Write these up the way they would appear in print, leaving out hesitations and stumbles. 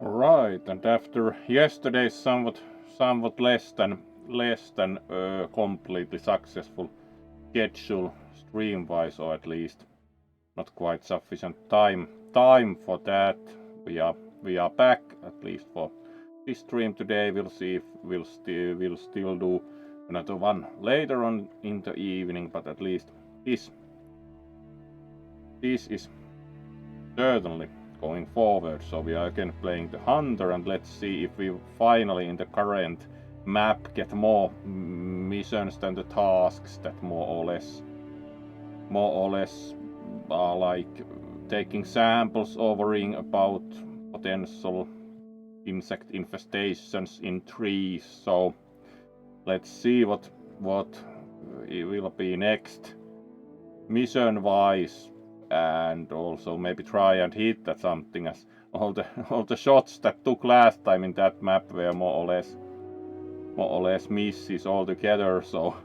Right, and after yesterday's somewhat less than completely successful schedule stream-wise, or at least not quite sufficient time for that, we are back at least for this stream today. We'll see if we'll still do another one later on in the evening, but at least this is certainly going forward. So we are again playing the Hunter, and let's see if we finally in the current map get more missions than the tasks that more or less are like taking samples, worrying about potential insect infestations in trees. So let's see what it will be next mission wise, and also maybe try and hit at something, as all the shots that took last time in that map were more or less misses altogether. So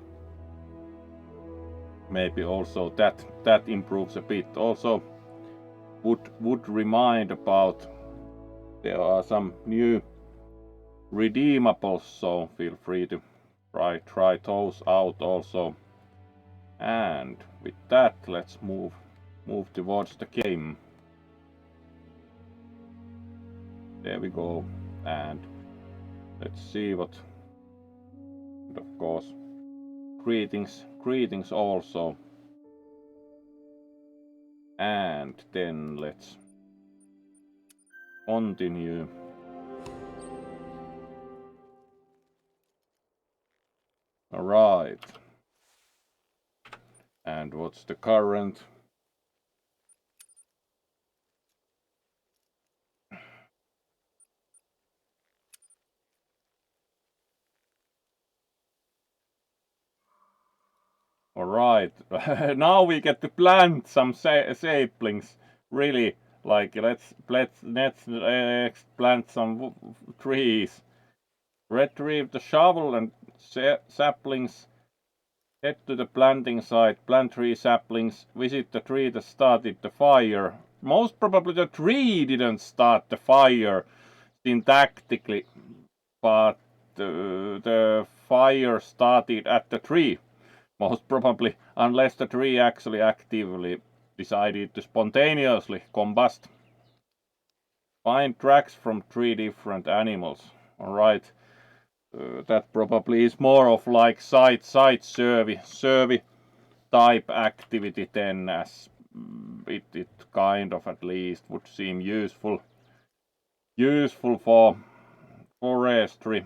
maybe also that improves a bit. Also would remind about there are some new redeemables, so feel free to try those out also. And with that, let's move towards the game. There we go, and let's see what. And of course, greetings also. And then let's continue. All right. And what's the current? All right. Now we get to plant some saplings. Really, like let's plant some trees. Retrieve the shovel and saplings. Head to the planting site, plant 3 saplings, visit the tree that started the fire. Most probably the tree didn't start the fire syntactically, but the fire started at the tree. Most probably, unless the tree actually actively decided to spontaneously combust. Find tracks from 3 different animals. Alright. That probably is more of like site survey type activity then, as it kind of at least would seem useful for forestry.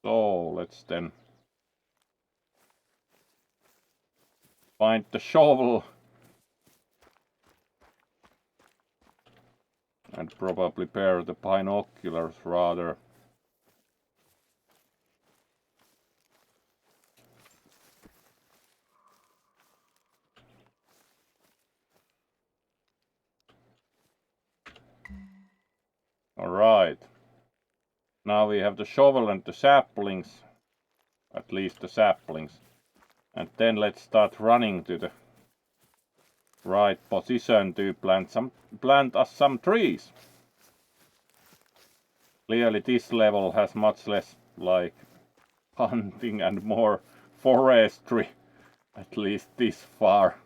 So let's then find the shovel and probably pair the binoculars rather. Alright. Now we have the shovel and the saplings. At least the saplings. And then let's start running to the right position to plant us some trees. Clearly this level has much less like hunting and more forestry, at least this far.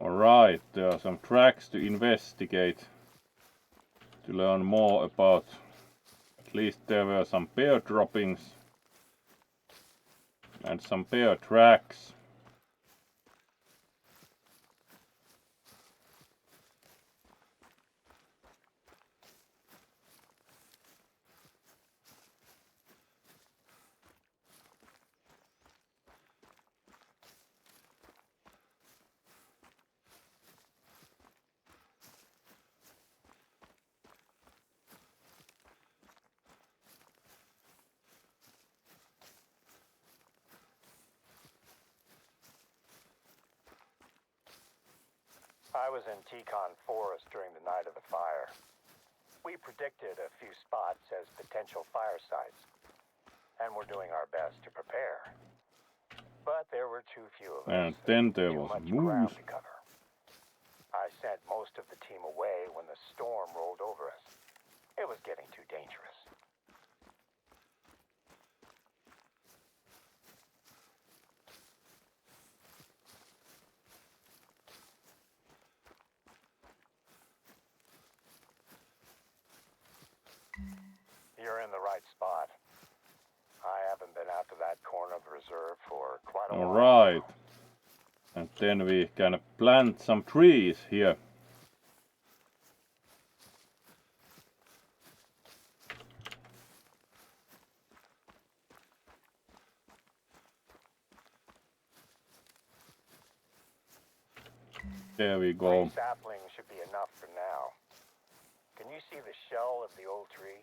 Alright, there are some tracks to investigate, to learn more about. At least there were some bear droppings and some bear tracks. I was in Teton Forest during the night of the fire. We predicted a few spots as potential fire sites, and we're doing our best to prepare. But there were too few of us. And then there too was a much ground moose. to cover. I sent most of the team away when the storm rolled over us. It was getting too dangerous. You're in the right spot. I haven't been out to that corner of the reserve for quite a while. Alright. And then we can plant some trees here. There we go. 3 saplings should be enough for now. Can you see the shell of the old tree?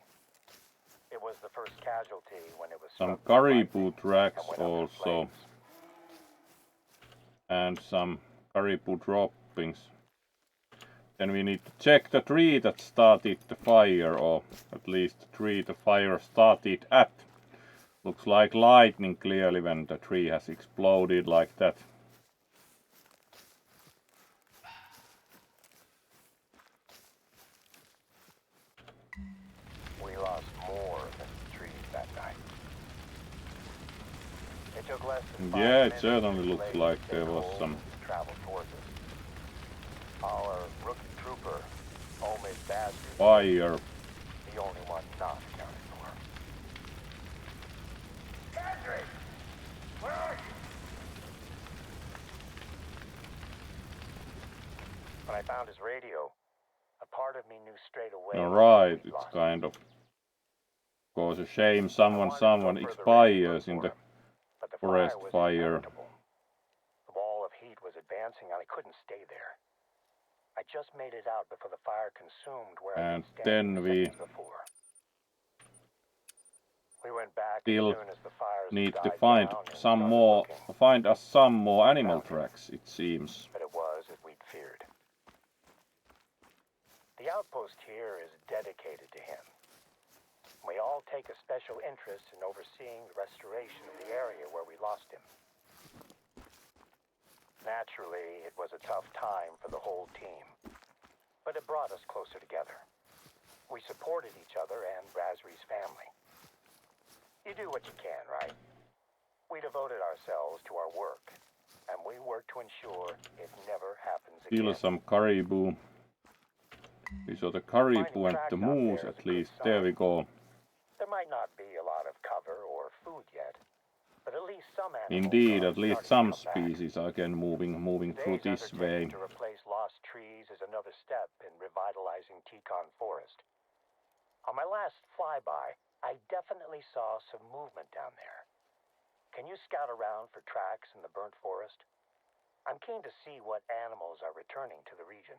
It was the first casualty when it was Some struck by caribou lightning tracks and went up in also. flames. And some caribou droppings. Then we need to check the tree that started the fire, or at least the tree the fire started at. Looks like lightning clearly when the tree has exploded like that. We lost more than trees that night. It took less than 5 Yeah, it minutes certainly for looks the like blaze to there take was hold some. and travel towards us. Our rookie trooper, Omid Bazri, Fire. the only one not accounted for. Bazri! Where are you? When I found his radio, a part of me knew straight away. Alright, we'd it's lost kind him. of course a shame someone I wanted to go further expires in for the him, but the forest was fire. inevitable. The wall of heat was advancing and I couldn't stay there. I just made it out before the fire consumed where And I'd been standing then we seconds before. We went back still as soon as the fires need to died find down and some started more, looking. find us some more animal Found him. tracks, it seems. But it was as we'd feared. The outpost here is dedicated to him. We all take a special interest in overseeing the restoration of the area where we lost him. Naturally, it was a tough time for the whole team, but it brought us closer together. We supported each other and Razri's family. You do what you can, right? We devoted ourselves to our work, and we work to ensure it never happens Still again. some caribou. We saw the caribou and the moose at least. There we go. There might not be a lot of cover or food yet, but at least some animals Indeed, are at least starting some to come back. species are again moving through Today's this way. undertaking to replace lost trees is another step in revitalizing Teton Forest. On my last flyby, I definitely saw some movement down there. Can you scout around for tracks in the burnt forest? I'm keen to see what animals are returning to the region.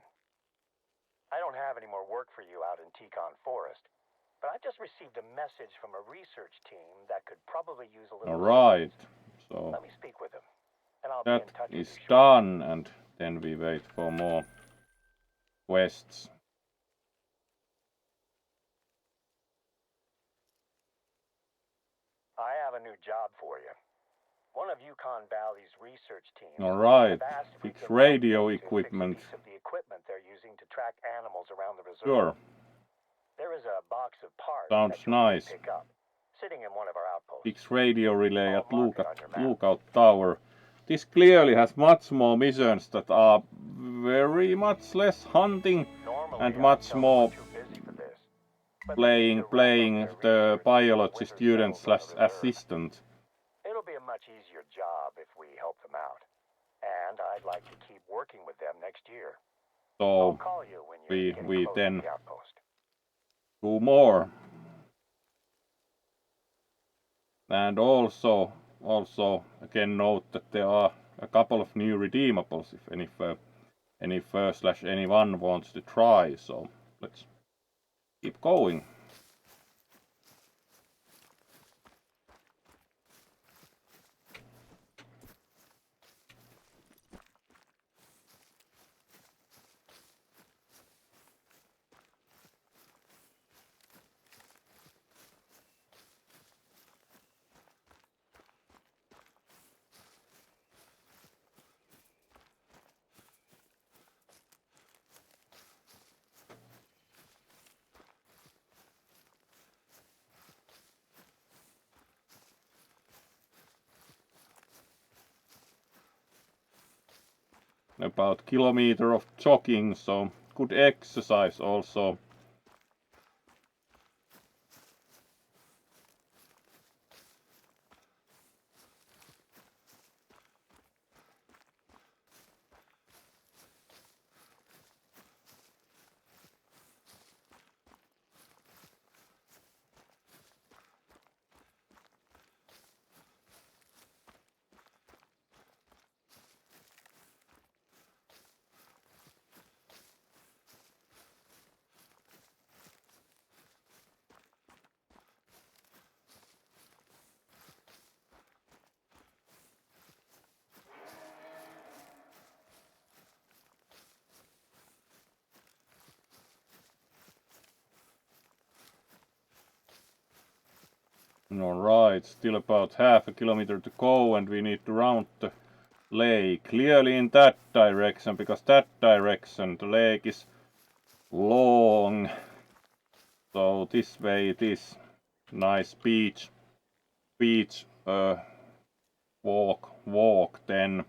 I don't have any more work for you out in Teton Forest, but I just received a message from a research team that could probably use a little Alright, assistance. so Let me speak with them, and I'll that be in touch with is you shortly. done, and then we wait for more quests. I have a new job for you. One of Yukon Valley's research teams Alright, have asked if we fix can radio help you to fix a equipment. piece of the equipment they're using to track animals around the reserve. Sure, There is a box of parts sounds that you'll need nice. to pick up, sitting in one of our outposts. Fix radio relay I'll at mark it on your map. lookout tower. This clearly has much more missions that are very much less hunting Normally, and I'd much tell them more we're too busy for this, but they need playing to wrap up the their research biology before student winter slash settles on the reserve. assistant. It'll be a much easier job if we help them out, and I'd like to keep working with them next year. I'll So call you when you're getting we close then to the outpost. do more. And also again note that there are a couple of new redeemables if any first slash anyone wants to try. So let's keep going. About kilometer of jogging, so good exercise also. Alright, still about half a kilometer to go and we need to round the lake. Clearly in that direction, because that direction the lake is long. So this way it is. Nice beach walk then.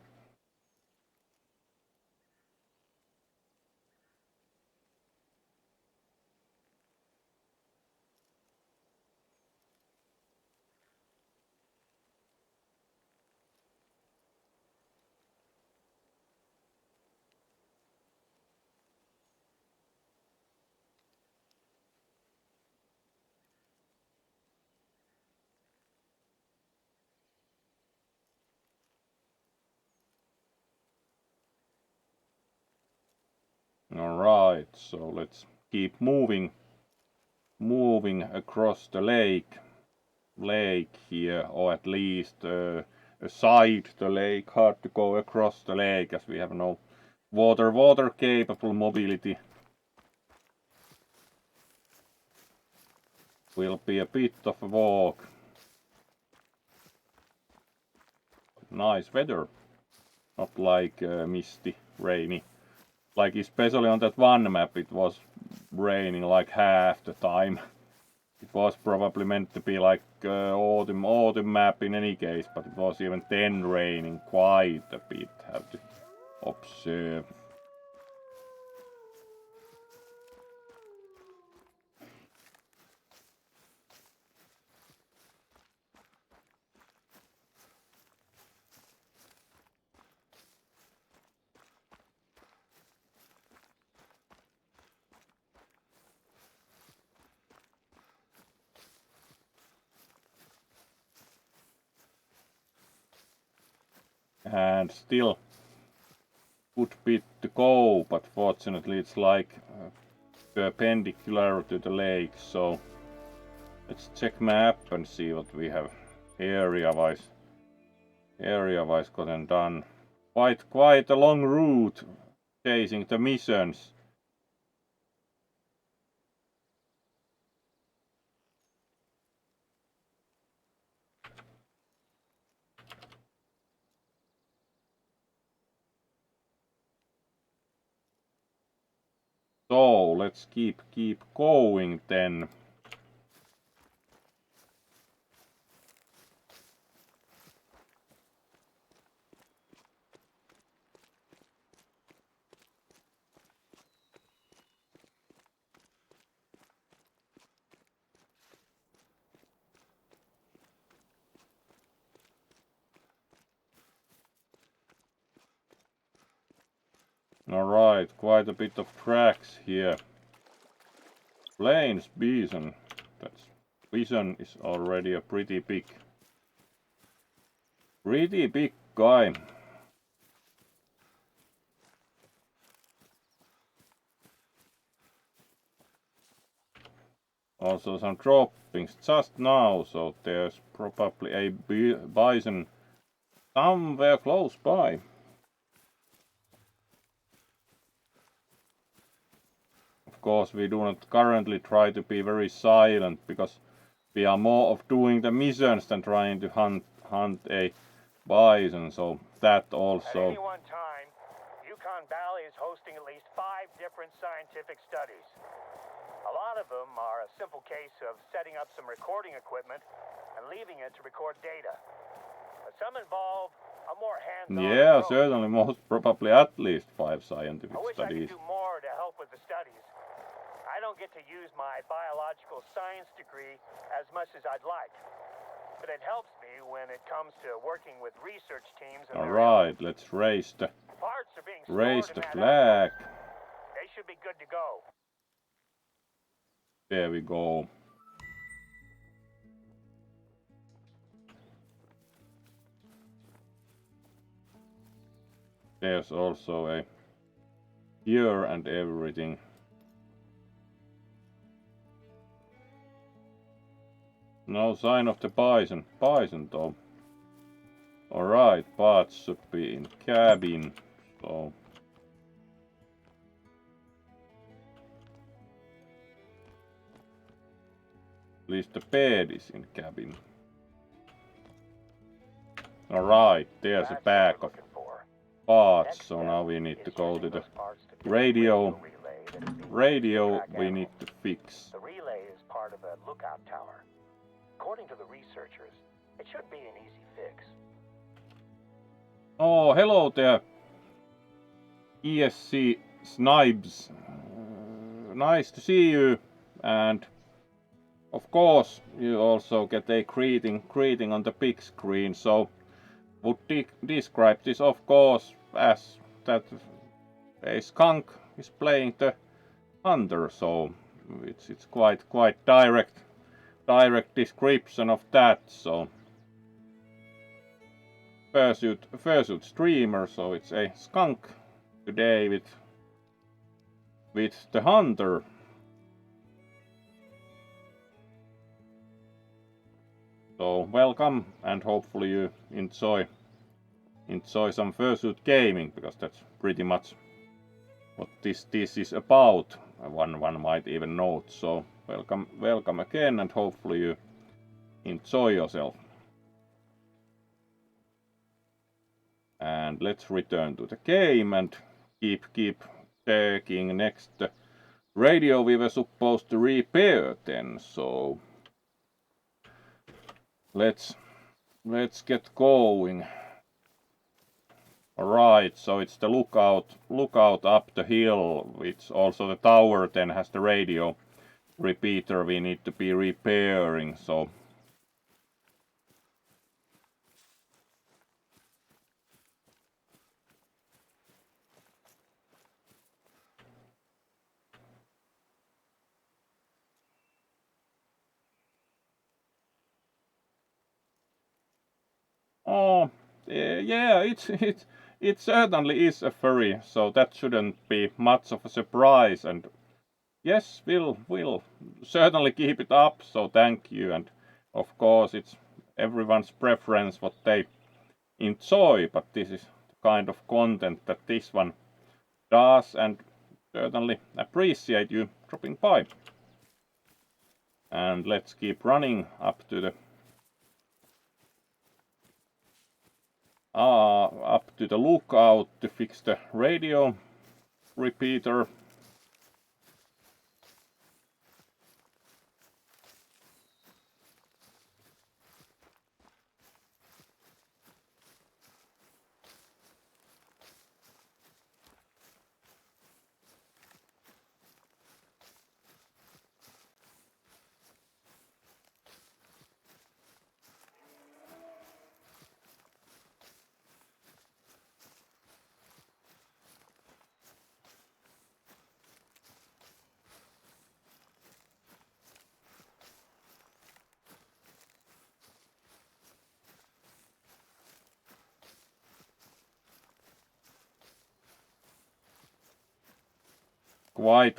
Alright, so let's keep moving across the lake here, or at least aside the lake. Hard to go across the lake as we have no water capable mobility. Will be a bit of a walk. Nice weather, not like misty, rainy. Like especially on that one map it was raining like half the time. It was probably meant to be like autumn map in any case, but it was even then raining quite a bit. Have to observe. And still good bit to go, but fortunately it's like perpendicular to the lake, so let's check map and see what we have area wise gotten done. Quite a long route chasing the missions. So let's keep going then. Alright, quite a bit of tracks here. Plains bison. That's bison is already a pretty big guy. Also some droppings just now, so there's probably a bison somewhere close by. Of course, we do not currently try to be very silent because we are more of doing the missions than trying to hunt a bison, so that also. At any one time, Yukon Valley is hosting at least 5 different scientific studies. A lot of them are a simple case of setting up some recording equipment and leaving it to record data. But some involve a more hands-on Yeah, approach. certainly, most probably at least 5 scientific I wish studies. I could do more to help with the studies. I don't get to use my biological science degree as much as I'd like. But it helps me when it comes to working with research teams. Alright, let's raise the Parts are being flag. They should be good to go. There we go. There's also a gear and everything. No sign of the bison though. Alright, parts should be in cabin, so. At least the bed is in cabin. Alright, there's a bag of parts, so now we need to go to the radio. Radio we need to fix. The relay is part of a lookout tower. According to the researchers, it should be an easy fix. Oh, hello there, ESC Snipes. Nice to see you, and of course you also get a greeting on the big screen. So would describe this, of course, as that a skunk is playing the hunter. So it's quite direct description of that. So Fursuit streamer, so it's a skunk today with the hunter. So welcome, and hopefully you enjoy some Fursuit Gaming, because that's pretty much what this is about. One might even note. So welcome again, and hopefully you enjoy yourself. And let's return to the game and keep checking next the radio we were supposed to repair then. So let's get going. Alright, so it's the lookout up the hill, which also the tower then has the radio repeater we need to be repairing. So oh, yeah, it certainly is a furry, so that shouldn't be much of a surprise. And yes, we'll certainly keep it up, so thank you. And of course, it's everyone's preference what they enjoy, but this is the kind of content that this one does, and certainly appreciate you dropping by. And let's keep running up to the lookout to fix the radio repeater.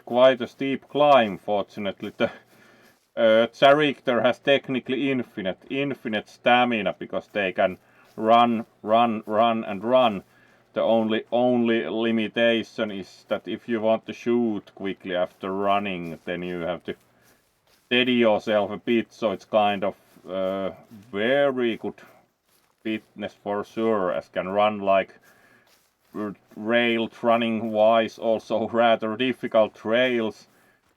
quite a steep climb. Fortunately, the character has technically infinite stamina because they can run. The only limitation is that if you want to shoot quickly after running, then you have to steady yourself a bit. So it's kind of very good fitness for sure, as can run like rail running wise, also rather difficult trails,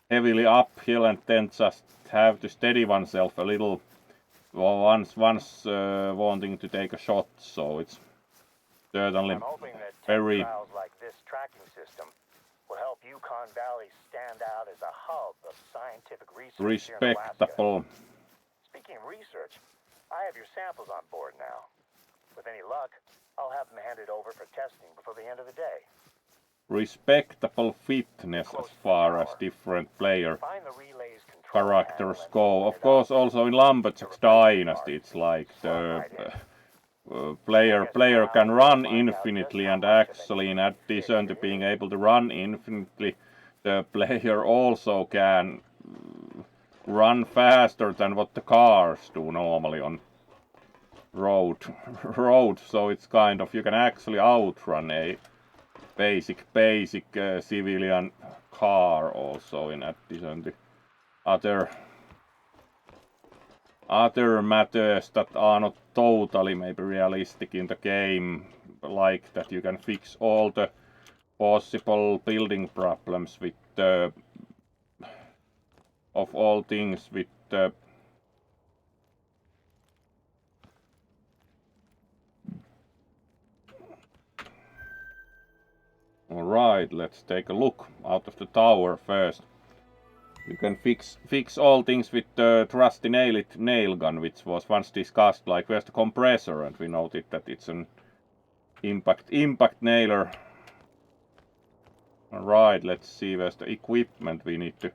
heavily uphill, and then just have to steady oneself a little once wanting to take a shot. So it's certainly I'm hoping that very trials like this tracking system will help Yukon Valley stand out as a hub of scientific research here in Alaska. respectable. Speaking of research, I have your samples on board now. With any luck, I'll have them handed over for testing before the end of the day. Respectable fitness as far as different player Find the relay's control characters panel and go. open Of it course, up. also in Lumberjack's Dynasty, it's like the player can run infinitely, and actually, in addition to being able to run infinitely, the player also can run faster than what the cars do normally on road. So it's kind of, you can actually outrun a basic civilian car also, in addition to other matters that are not totally maybe realistic in the game, like that you can fix all the possible building problems with of all things with Alright, let's take a look out of the tower first. You can fix all things with the trusty nail gun, which was once discussed, like where's the compressor, and we noted that it's an impact nailer. Alright, let's see where's the equipment we need to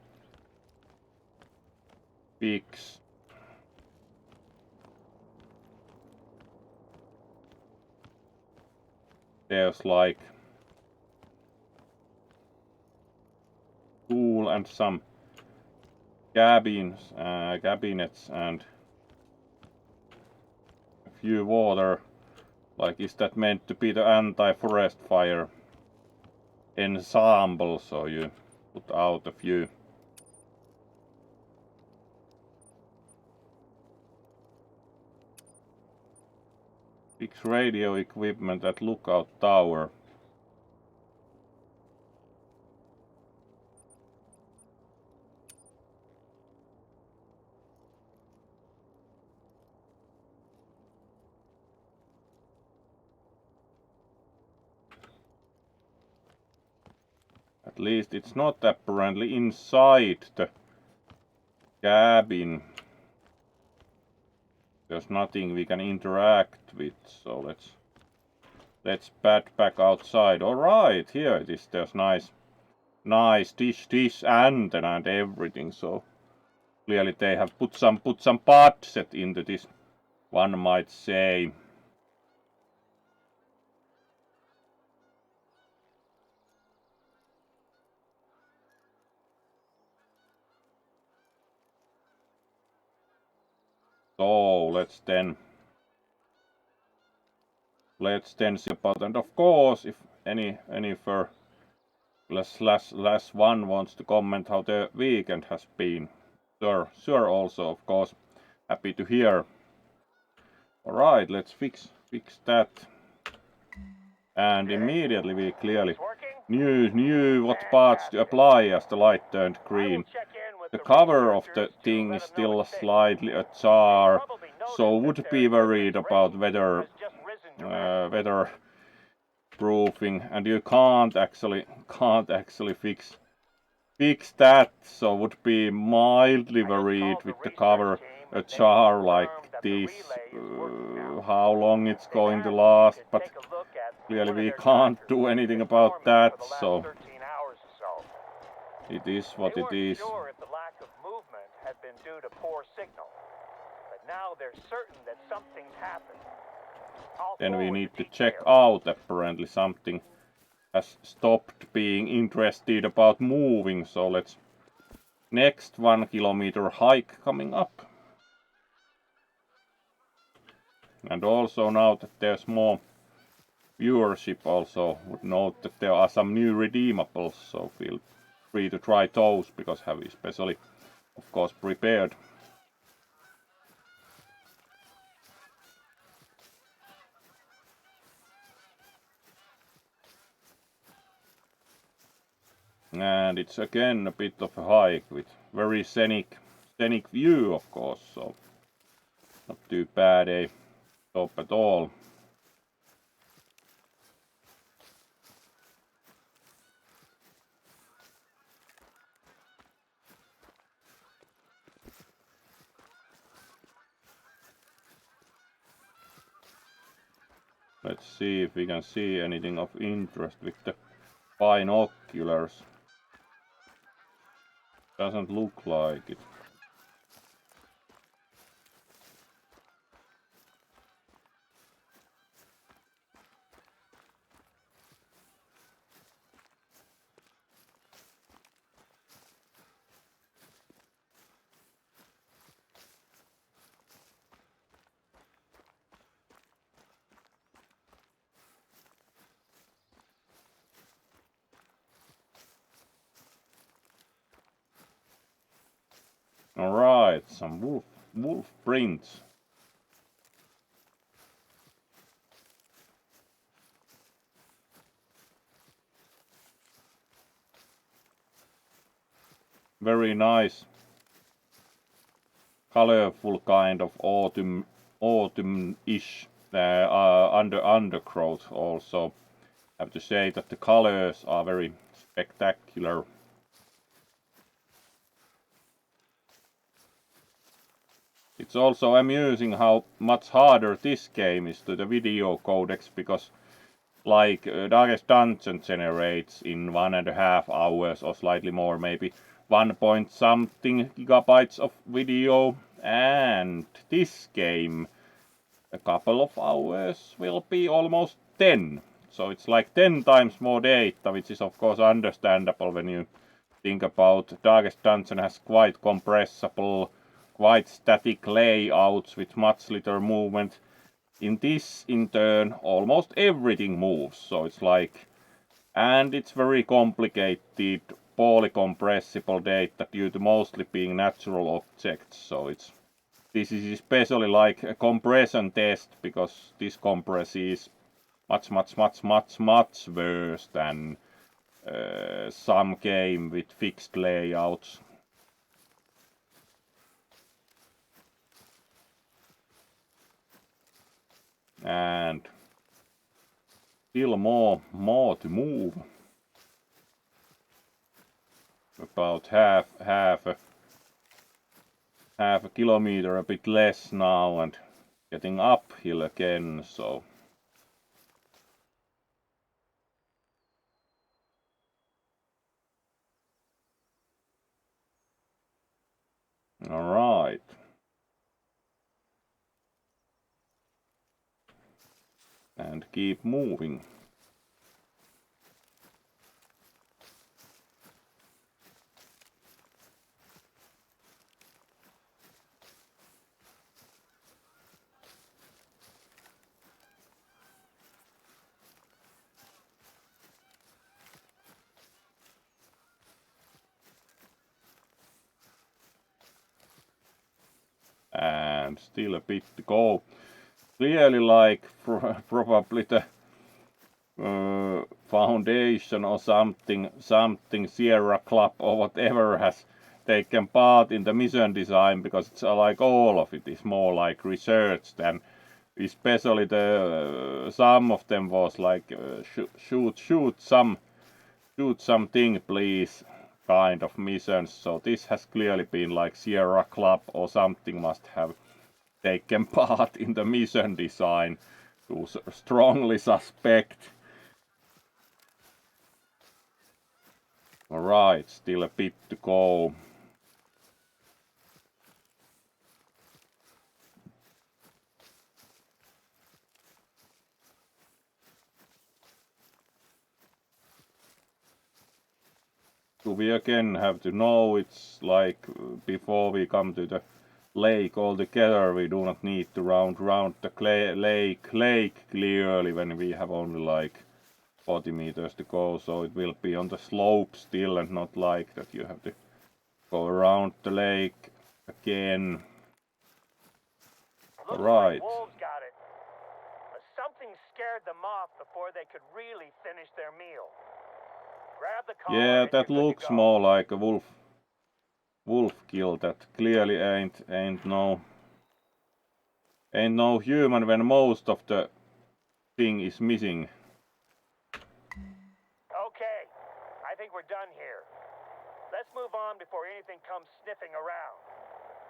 fix. There's like tool and some cabinets and a few water. Like, is that meant to be the anti-forest fire ensemble? So you put out a few. Fix radio equipment at lookout tower. At least it's not apparently inside the cabin. There's nothing we can interact with, so let's pad back outside. Alright, here it is. There's nice dish antenna and everything, so clearly they have put some budget into this, one might say. So let's then see about, and of course, if any for last one wants to comment how the weekend has been, sure, also of course happy to hear. Alright, let's fix that, and immediately we clearly knew what parts to apply as the light turned green. The cover of the thing is still slightly ajar, so would be worried about weather proofing, and you can't actually fix that, so would be mildly worried with the cover ajar like this, how long it's going to last, but clearly we can't do anything about that, so it is what it is. Sure if the lack of movement had been due to poor signal, but now they're certain that something's happened. Then we need to check out apparently something has stopped being interested about moving, so let's next 1 kilometer hike coming up. And also now that there's more viewership, also would note that there are some new redeemables, so feel free to try those because have especially of course prepared. And it's again a bit of a hike with very scenic view, of course, so not too bad a top at all. Let's see if we can see anything of interest with the binoculars. Doesn't look like it. Alright, some wolf prints. Very nice, colorful kind of autumn-ish undergrowth. Also, have to say that the colors are very spectacular. It's also amusing how much harder this game is to the video codecs, because like Darkest Dungeon generates in 1.5 hours or slightly more, maybe 1 point something gigabytes of video, and this game a couple of hours will be almost 10. So it's like 10 times more data, which is of course understandable when you think about Darkest Dungeon has quite compressible, quite static layouts with much little movement. In this, in turn, almost everything moves, so it's like, and it's very complicated, poorly compressible data due to mostly being natural objects, so this is especially like a compression test, because this compress is much worse than some game with fixed layouts. And still more to move. About half a kilometer, a bit less now, and getting uphill again, so all right. And keep moving. And still a bit to go. Clearly, like probably the foundation or something Sierra Club or whatever has taken part in the mission design, because it's like all of it is more like research than, especially the some of them was like shoot something please kind of missions. So this has clearly been like Sierra Club or something must have taken part in the mission design, to strongly suspect. Alright, still a bit to go. do we again have to know it's like before we come to the lake altogether? We do not need to round the lake clearly when we have only like 40 meters to go, so it will be on the slope still and not like that you have to go around the lake again. Looks Right. like wolves got it. Something scared them off before they could really finish their meal. Grab the collar Yeah, and that you're good looks to go. more like a wolf kill. That clearly ain't no human when most of the thing is missing. Okay, I think we're done here. Let's move on before anything comes sniffing around.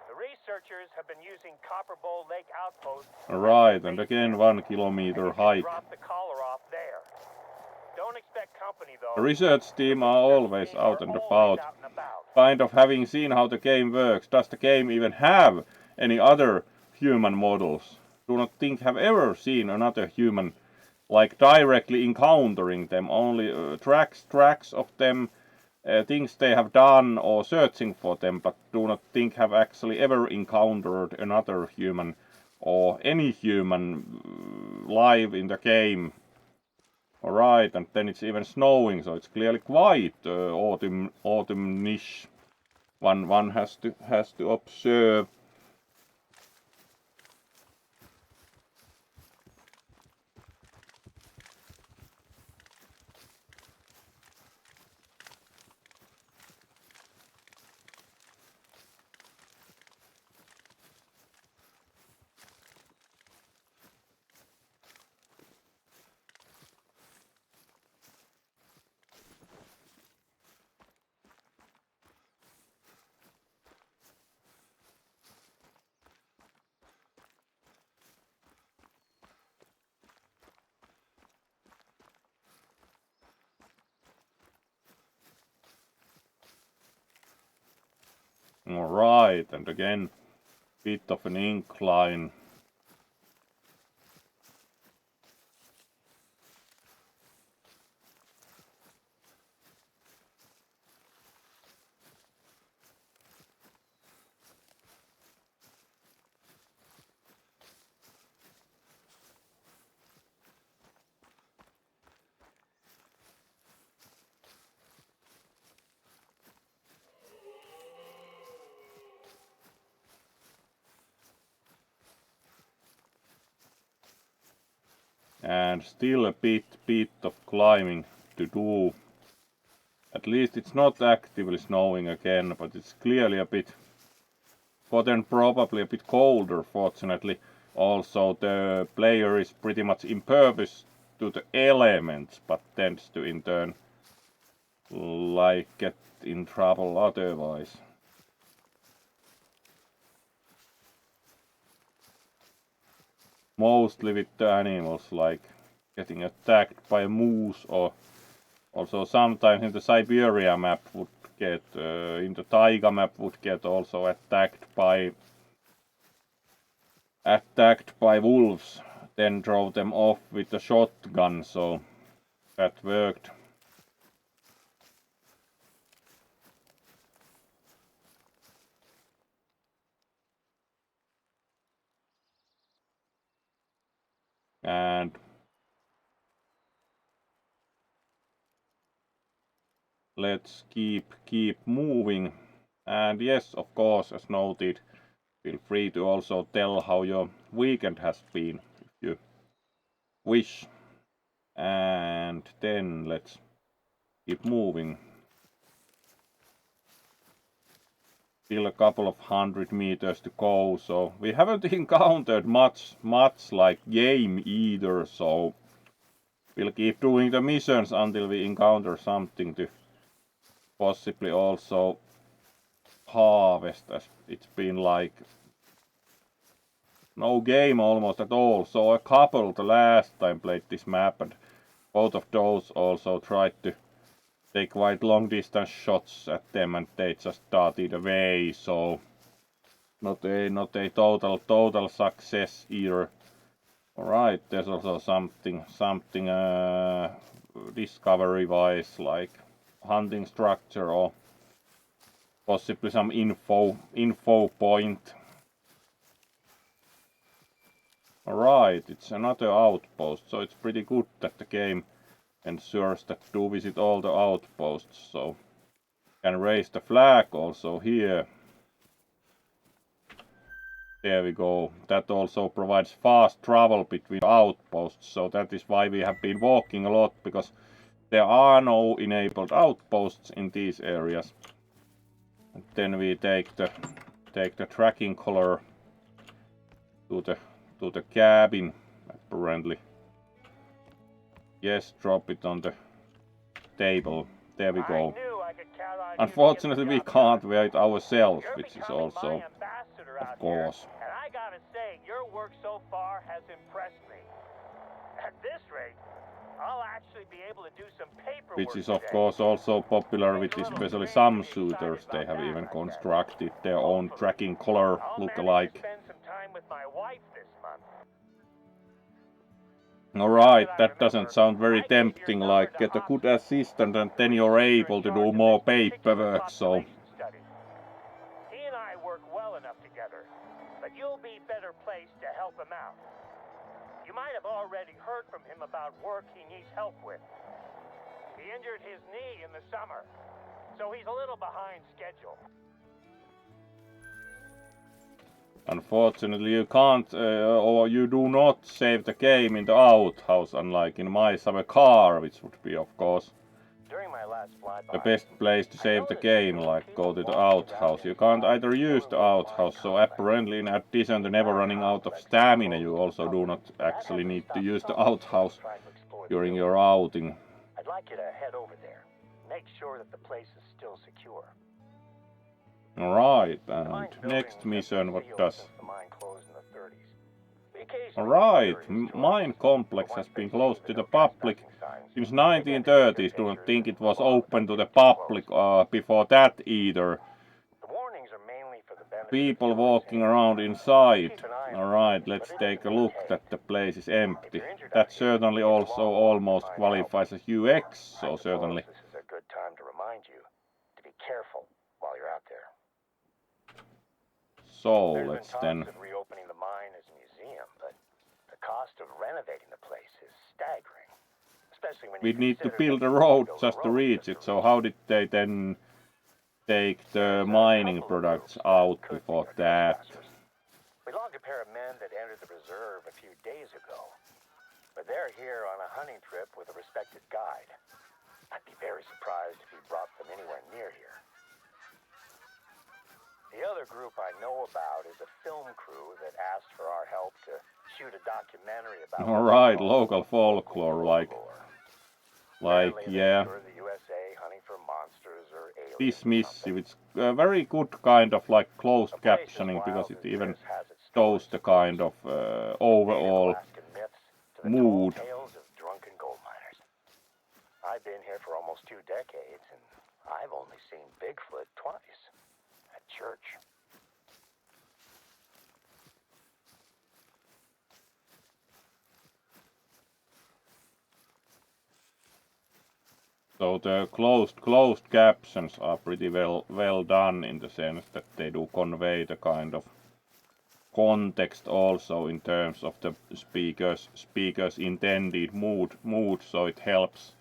The researchers have been using Copper Bowl Lake Outpost. Right, and again 1 kilometer and hike. drop the collar off there. Don't expect company though. The research team are always out and about, kind of having seen how the game works. Does the game even have any other human models? Do not think have ever seen another human like directly encountering them, only tracks of them, things they have done or searching for them, but do not think have actually ever encountered another human or any human live in the game. Alright, and then it's even snowing, so it's clearly quite autumn-ish. One has to observe. Alright, and again, bit of an incline. And still a bit of climbing to do. At least it's not actively snowing again, but it's clearly a bit, but then probably a bit colder, fortunately. Also the player is pretty much impervious to the elements, but tends to in turn like get in trouble otherwise. Mostly with the animals, like getting attacked by a moose, or also sometimes in the Siberia map would get, in the taiga map would get also attacked by wolves, then drove them off with a shotgun, so that worked. And let's keep moving. And yes, of course, as noted, feel free to also tell how your weekend has been, if you wish. And then let's keep moving. Still a couple of 100 meters to go, so we haven't encountered much like game either, so we'll keep doing the missions until we encounter something to possibly also harvest, as it's been like no game almost at all. So a couple the last time played this map, and both of those also tried to take quite long distance shots at them and they just darted away, so not a total success either. Alright, there's also something discovery wise, like hunting structure or possibly some info point. Alright, it's another outpost, so it's pretty good that the game ensures that do visit all the outposts, so can raise the flag also here. There we go. That also provides fast travel between outposts, so that is why we have been walking a lot, because there are no enabled outposts in these areas. And then we take the tracking collar to the cabin, apparently. Yes, drop it on the table. There we go. Unfortunately, we can't wear it ourselves, which is also, of course. And I gotta say, your work so far has impressed me. At this rate, I'll actually be able to do some paperwork. Which is of course also popular with especially some shooters. They have even constructed their own tracking collar look-alike. Alright, that doesn't sound very tempting, like get a good assistant and then you're able to do more paperwork, so... He and I work well enough together, but you'll be better placed to help him out. You might have already heard from him about work he needs help with. He injured his knee in the summer, so he's a little behind schedule. Unfortunately, you can't, or you do not save the game in the outhouse, unlike in my summer car, which would be, of course, the best place to save the game, like go to the outhouse. You can't either use the outhouse, so apparently in addition to never running out of stamina, you also do not actually need to use the outhouse during your outing. I'd like you to head over there. Make sure that the place is still secure. Alright, and next mission, what does? Alright, mine complex has been closed to the public since 1930s. Do not think it was open to the public before that either. People walking around inside. Alright, let's take a look that the place is empty. That certainly also almost qualifies as UX, so certainly. This is a good time to remind you to be careful while you're out there. So, let's then... reopening the mine as a museum, but the cost of renovating the place is staggering. Especially when we need to build a road just to reach it, so how did they then take the mining products out before that? We logged a pair of men that entered the reserve a few days ago, but they're here on a hunting trip with a respected guide. I'd be very surprised if he brought them anywhere near here. The other group I know about is a film crew that asked for our help to shoot a documentary about... Alright, local folklore, like yeah. Dismissive, it's a very good kind of like closed captioning, because it even shows the kind of overall mood. I've been here for almost 2 decades, and I've only seen Bigfoot twice. At church. So the closed captions are pretty well done, in the sense that they do convey the kind of context also in terms of the speaker's intended mood, so it helps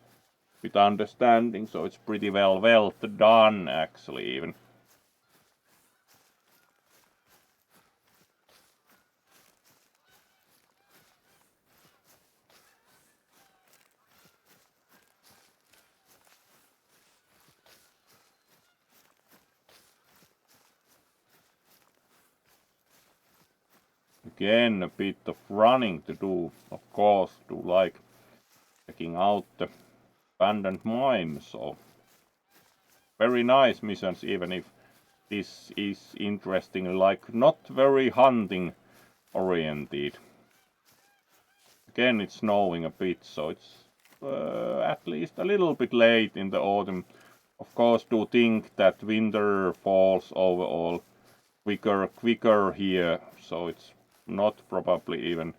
with understanding. So it's pretty well done, actually, even. Again, a bit of running to do, of course, to like checking out the abandoned mine, so very nice missions, even if this is interesting, like not very hunting oriented. Again, it's snowing a bit, so it's at least a little bit late in the autumn. Of course, do think that winter falls overall quicker here, so it's not probably even,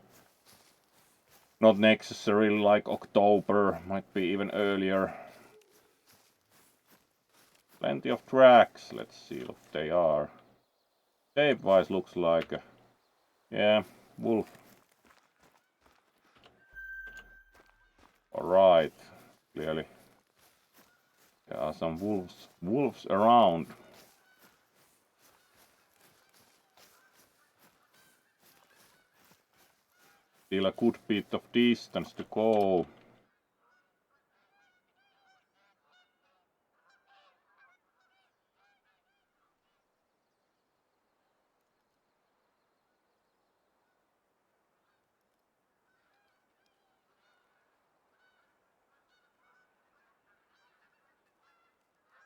not necessarily like October, might be even earlier. Plenty of tracks. Let's see what they are. Shape-wise looks like a, yeah, wolf. Alright, clearly there are some wolves around. Still a good bit of distance to go.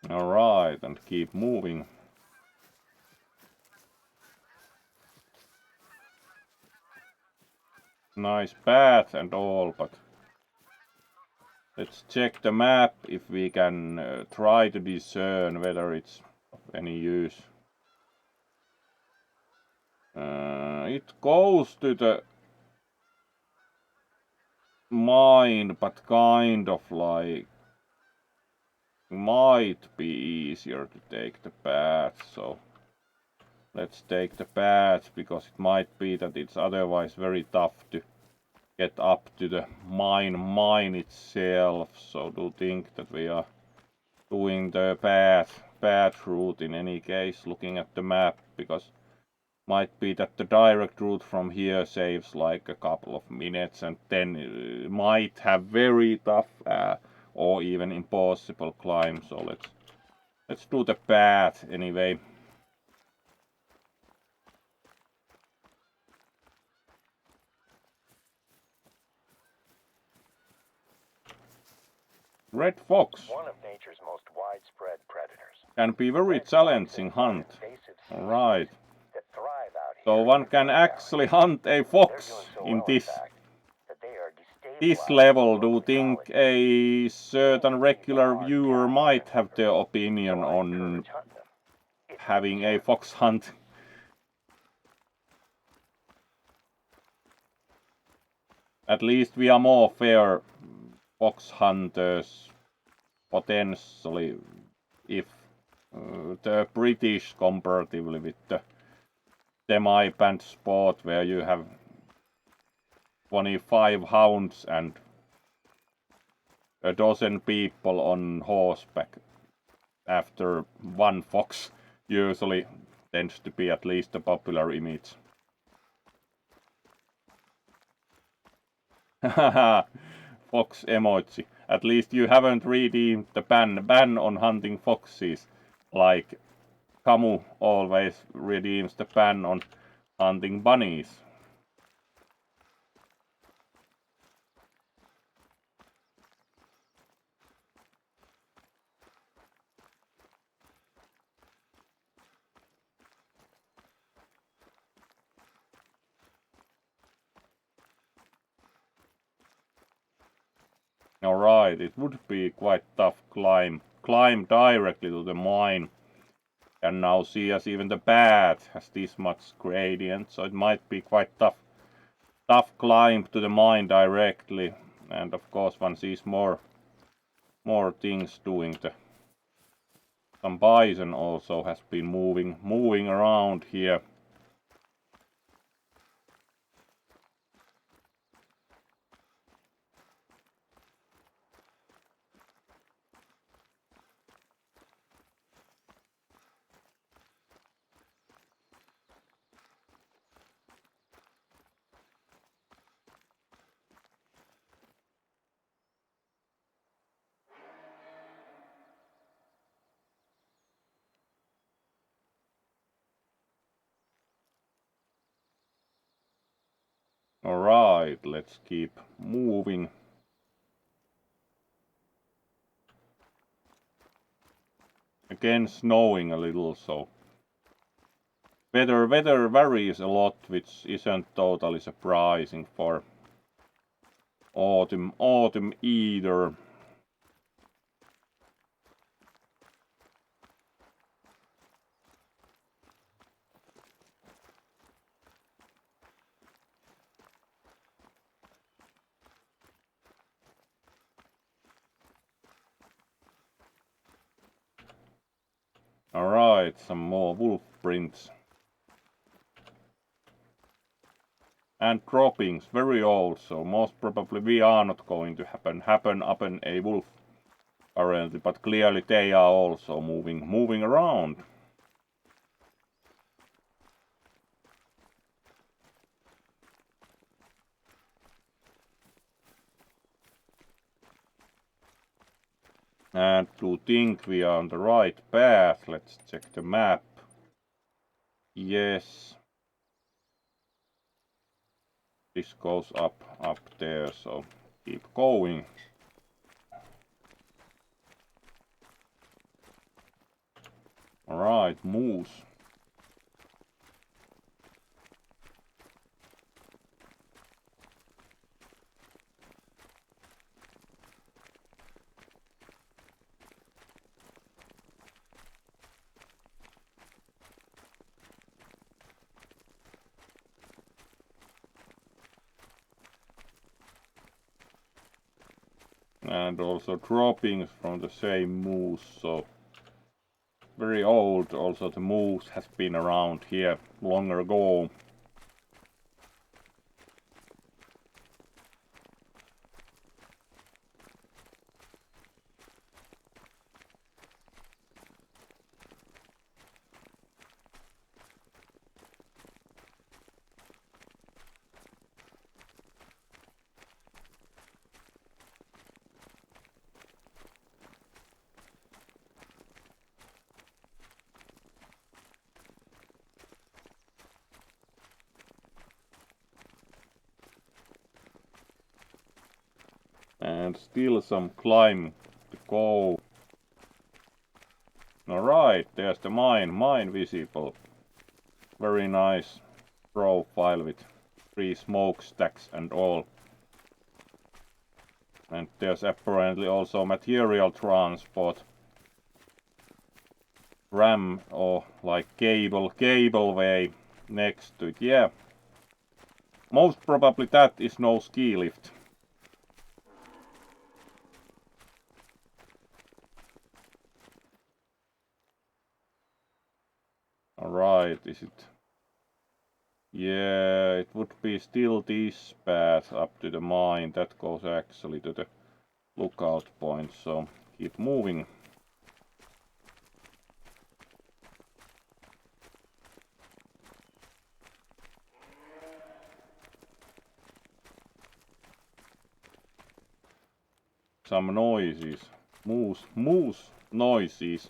Alright, and keep moving. Nice path and all, but let's check the map if we can try to discern whether it's of any use. It goes to the mine, but kind of like might be easier to take the path, so let's take the path, because it might be that it's otherwise very tough to get up to the mine itself. So do think that we are doing the path route in any case, looking at the map, because might be that the direct route from here saves like a couple of minutes, and then might have very tough or even impossible climb. So let's do the path anyway. Red fox. One of nature's most widespread predators. Can be very challenging hunt. Alright. That thrive out here. So one can actually hunt a fox in this level. Do you think a certain regular viewer might have their opinion on having a fox hunt? At least we are more fair fox hunters, potentially, if the British comparatively with the semi-banned sport where you have 25 hounds and a dozen people on horseback after one fox usually tends to be at least a popular image. Haha, fox emoji. At least you haven't redeemed the ban on hunting foxes, like Camus always redeems the ban on hunting bunnies. Alright, it would be quite tough climb directly to the mine. And now see as even the path has this much gradient, so it might be quite tough climb to the mine directly. And of course one sees more things doing the... Some bison also has been moving around here. Alright, let's keep moving. Again snowing a little, so weather varies a lot, which isn't totally surprising for autumn either. Alright, some more wolf prints. And droppings, very old, so most probably we are not going to happen upon a wolf currently, but clearly they are also moving around. And to think we are on the right path, let's check the map. Yes. This goes up there, so keep going. Alright, moose. And also droppings from the same moose, so very old. Also the moose has been around here longer ago. And still some climb to go. Alright, there's the mine visible. Very nice profile with 3 smokestacks and all. And there's apparently also material transport. Ram or like cableway next to it, yeah. Most probably that is no ski lift. Alright, is it? Yeah, it would be still this path up to the mine. That goes actually to the lookout point, so keep moving. Some noises. Moose noises.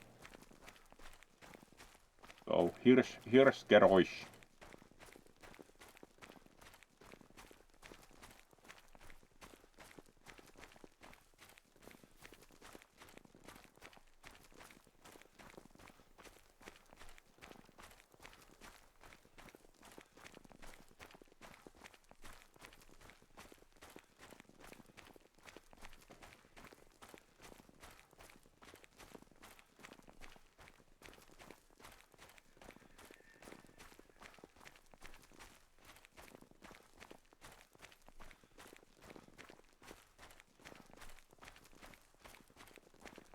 So Hirschgeräusch.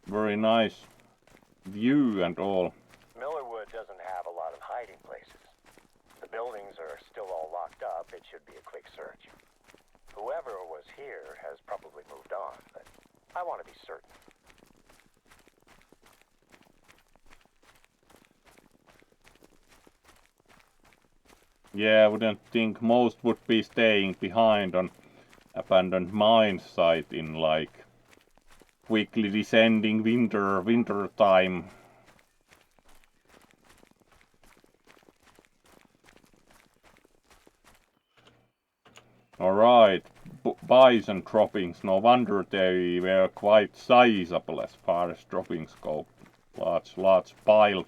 Very nice view and all. Millerwood doesn't have a lot of hiding places. The buildings are still all locked up. It should be a quick search. Whoever was here has probably moved on, but I want to be certain. Yeah, I wouldn't think most would be staying behind on abandoned mine site in like quickly descending winter time. Alright, bison droppings. No wonder they were quite sizable as far as droppings go. Large pile.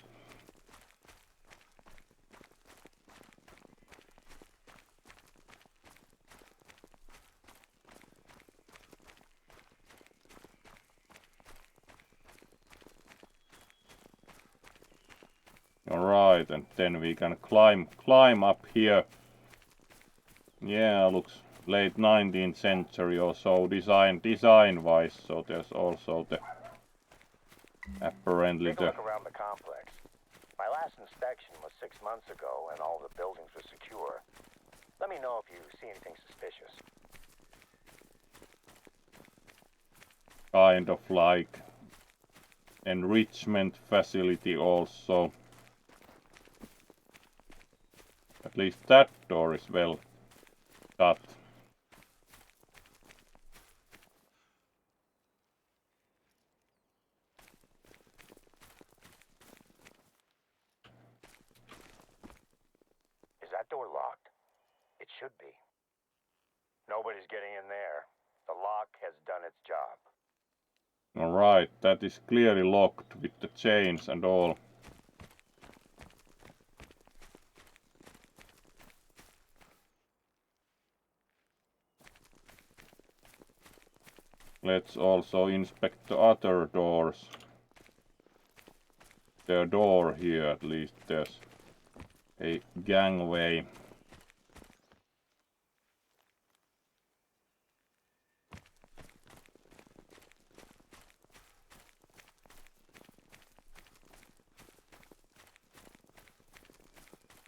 Alright, and then we can climb up here. Yeah, looks late 19th century or so design wise, so there's also the apparently Take a look around the complex. My last inspection was 6 months ago and all the buildings were secure. Let me know if you see anything suspicious. Kind of like enrichment facility also. At least that door is well shut. Is that door locked? It should be. Nobody's getting in there. The lock has done its job. Alright, that is clearly locked with the chains and all. Let's also inspect the other doors. The door here, at least there's a gangway.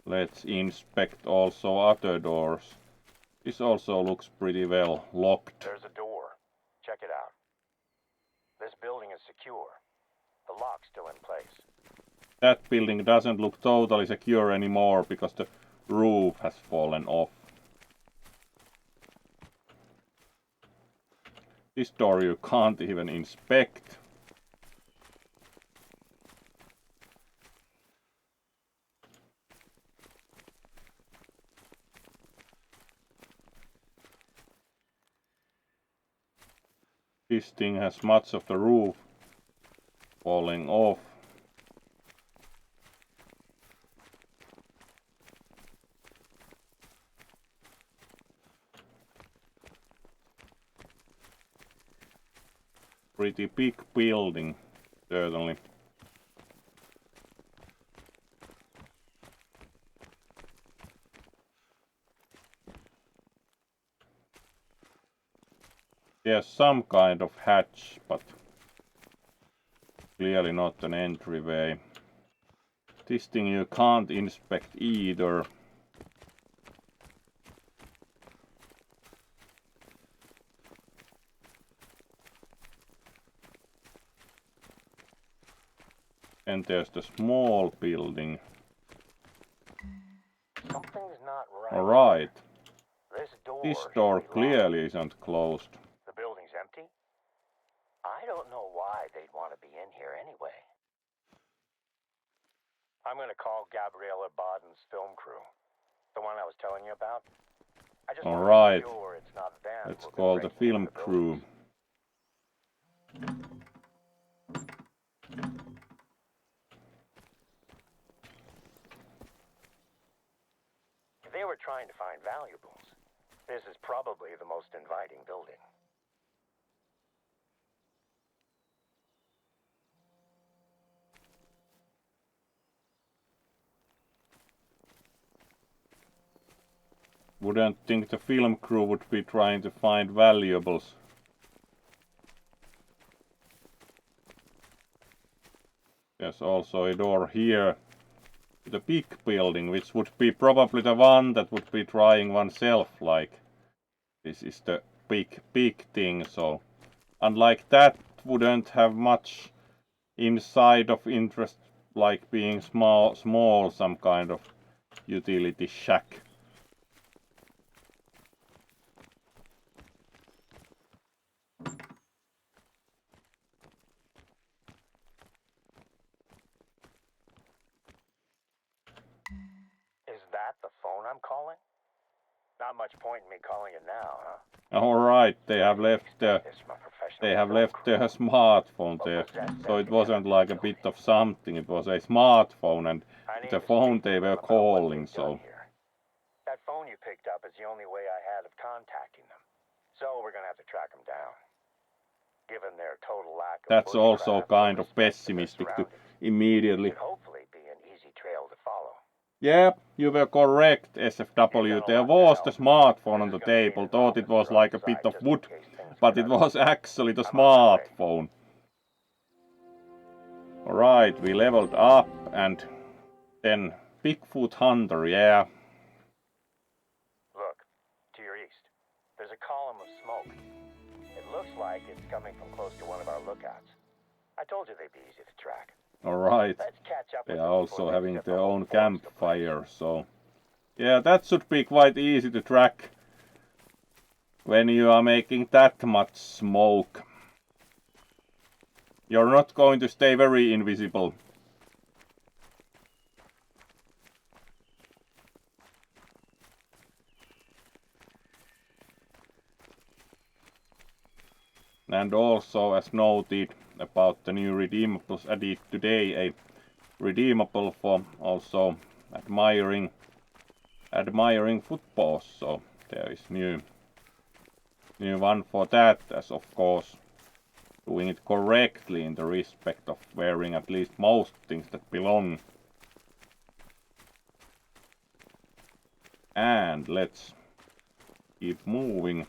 Let's inspect also other doors. This also looks pretty well locked. There's a door. Check it out. This building is secure. The lock's still in place. That building doesn't look totally secure anymore because the roof has fallen off. This door you can't even inspect. This thing has much of the roof falling off. Pretty big building, certainly. There's some kind of hatch, but clearly not an entryway. This thing you can't inspect either. And there's the small building. Something's not right. Alright. This door should be clearly locked. isn't closed. The building's empty? I don't know why they'd want to be in here anyway. I'm gonna call Gabriella Baden's film crew. The one I was telling you about. I just want to Alright. make sure it's not them. Let's who've been call the breaking film into the crew. buildings. If they were trying to find valuables, this is probably the most inviting building. Wouldn't think the film crew would be trying to find valuables. There's also a door here to the big building, which would be probably the one that would be trying oneself, like this is the big thing, so unlike that wouldn't have much inside of interest, like being small some kind of utility shack. Is that the phone I'm calling? Not much point in me calling it now, huh? Alright, they have left the It's my professional they have film left crew. their smartphone there, so it wasn't like a bit of something, it was a smartphone and I need the to phone speak they to were them about what calling, they've so done here. That phone you picked up is the only way I had of contacting them. So we're gonna have to track them down. Given their total lack of that's also bushcraft kind and of respect for their pessimistic to surroundings, immediately. should hopefully be an easy trail to follow. Yep, you were correct, SFW. There was the smartphone on the table. Thought it was like a bit of wood, but it was actually the smartphone. Alright, we leveled up and Then Bigfoot Hunter, yeah. Look, to your east. There's a column of smoke. It looks like it's coming from close to one of our lookouts. I told you they'd be easy to track. Alright. Let's catch up They with are them also before they having step their up own and force the place. campfire, so yeah, that should be quite easy to track when you are making that much smoke. You're not going to stay very invisible. And also, as noted about the new redeemables added today, a redeemable for also admiring footballs. So there is new one for that, as of course doing it correctly in the respect of wearing at least most things that belong. And let's keep moving.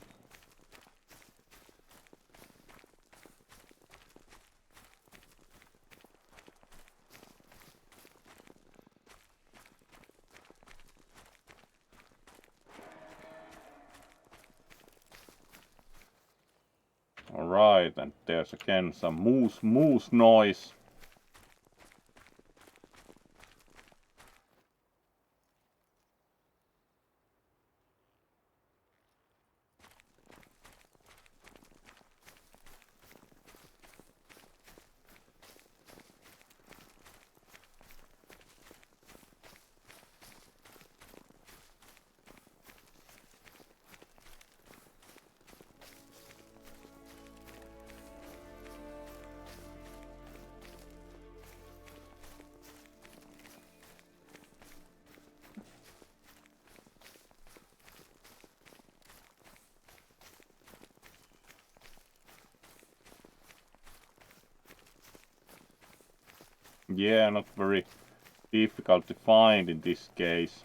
Alright, and there's again some moose noise. Yeah, not very difficult to find in this case.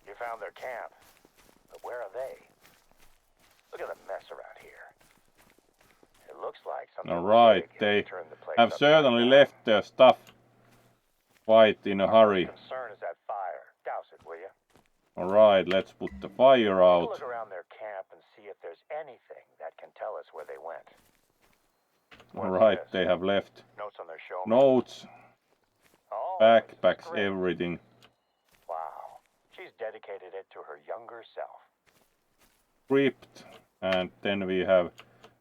You found their camp, but where are they? Look at the mess around here. It looks like something Alright, big they has turned the place have upside certainly down. left their stuff quite in a hurry. Concern is that fire. Douse it, will you? Alright, let's put the fire Take a out. look around their camp and see if there's anything that can tell us where they went. Alright, What's this? they have left Notes on their shoulder. notes, Oh, backpacks, this is great. everything. Wow. She's dedicated it to her younger self. Script, and then we have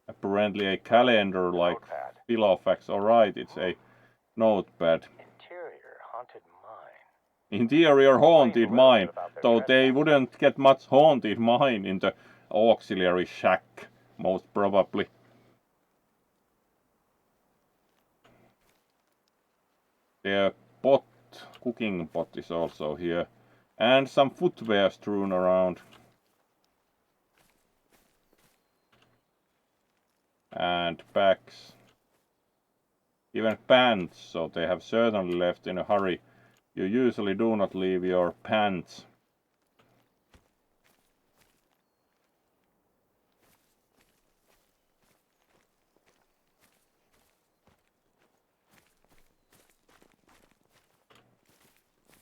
apparently a calendar like Notepad. Filofax. Alright, it's a notepad. Interior haunted mine. Interior haunted mine, about their though they trespass. wouldn't get much haunted mine in the auxiliary shack, most probably. Their pot, cooking pot is also here, and some footwear strewn around. And bags, even pants, so they have certainly left in a hurry. You usually do not leave your pants.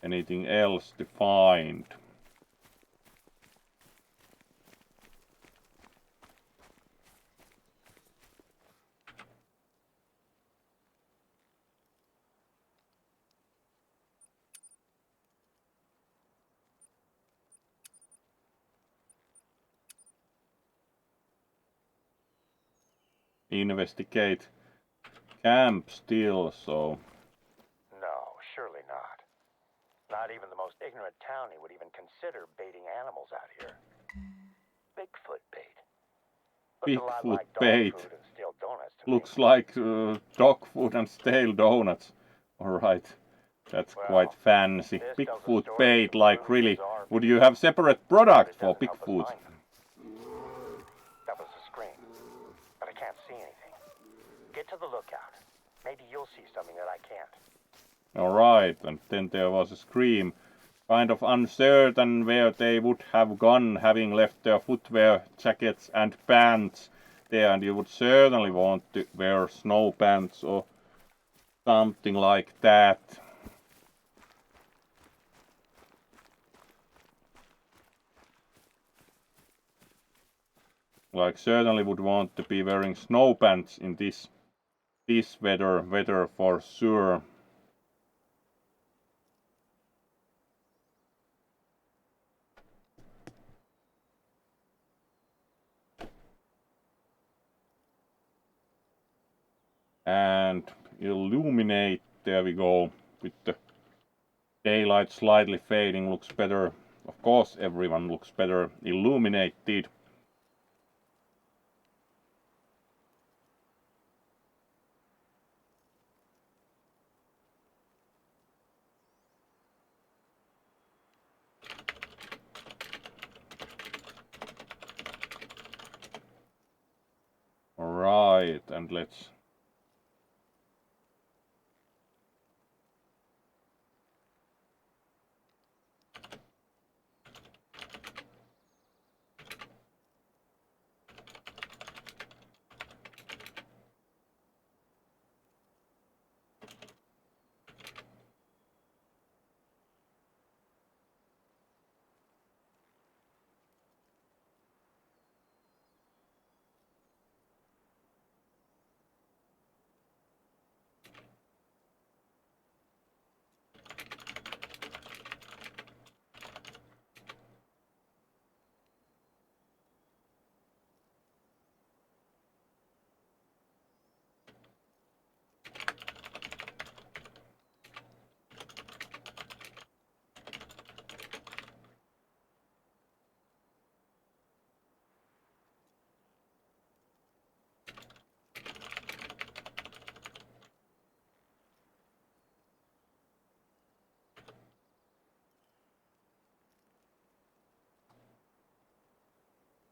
Anything else to find? Investigate camp still, so No, surely not. Not even the most ignorant townie would even consider baiting animals out here. Bigfoot bait. Looks a lot Bigfoot like dog bait. food and stale donuts to looks me. like dog food and stale donuts. Alright, that's Well, quite fancy. this tells a Bigfoot story bait, of like really really. bizarre Would you have separate product But it for doesn't help us Bigfoot? find them. That was the scream, but I can't see anything. Get to the lookout. Maybe you'll see something that I can't. Alright, and then there was a scream. kind of uncertain where they would have gone, having left their footwear, jackets and pants there, and you would certainly want to wear snow pants or something like that. Like certainly would want to be wearing snow pants in this weather for sure. And illuminate, there we go, with the daylight slightly fading, looks better. Of course everyone looks better illuminated. Alright, and let's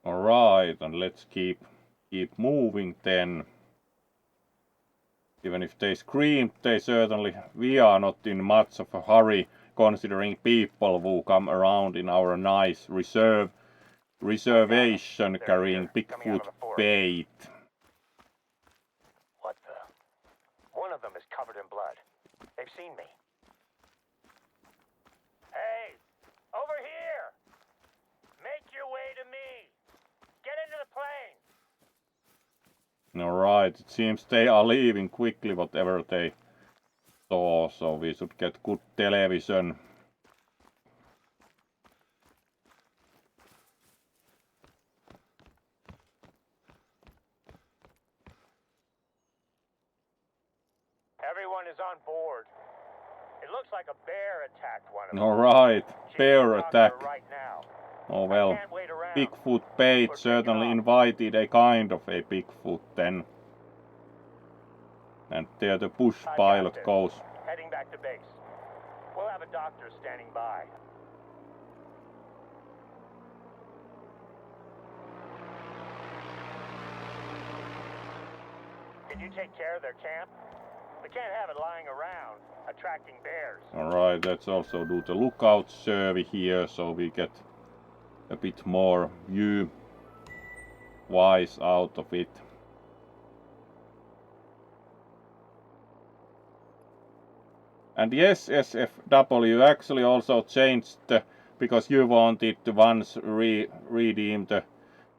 Alright, and let's keep moving then. Even if they screamed, we are not in much of a hurry, considering people who come around in our nice reservation carrying Bigfoot bait. What the? One of them is covered in blood. They've seen me. Hey! Over here! Make your way to me! Get into the plane! Alright, it seems they are leaving quickly, whatever they saw, so we should get good television. Everyone is on board. It looks like a bear attacked one of them. Alright, bear attack. Right now. Oh well, Bigfoot bait certainly invited a kind of a Bigfoot then. And there the bush pilot goes. Heading back to base. We'll have a doctor standing by. Can you take care of their camp? We can't have it lying around, attracting bears. Alright, let's also do the lookout survey here, so we get a bit more view-wise out of it. And yes, SFW actually also changed because you wanted to once redeem the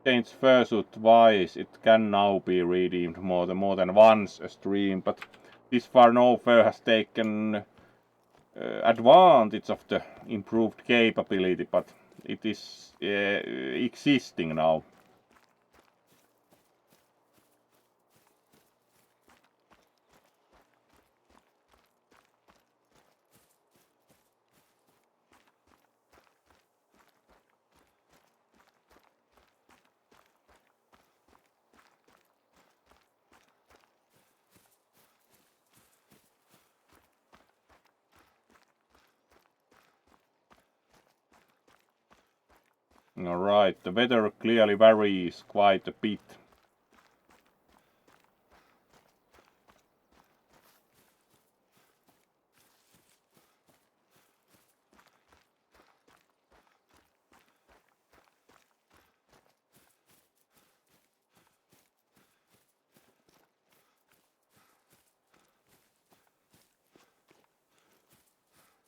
change Fursuit twice, it can now be redeemed more than once a stream, but this far no fur has taken advantage of the improved capability, but it is existing now. Alright, the weather clearly varies quite a bit.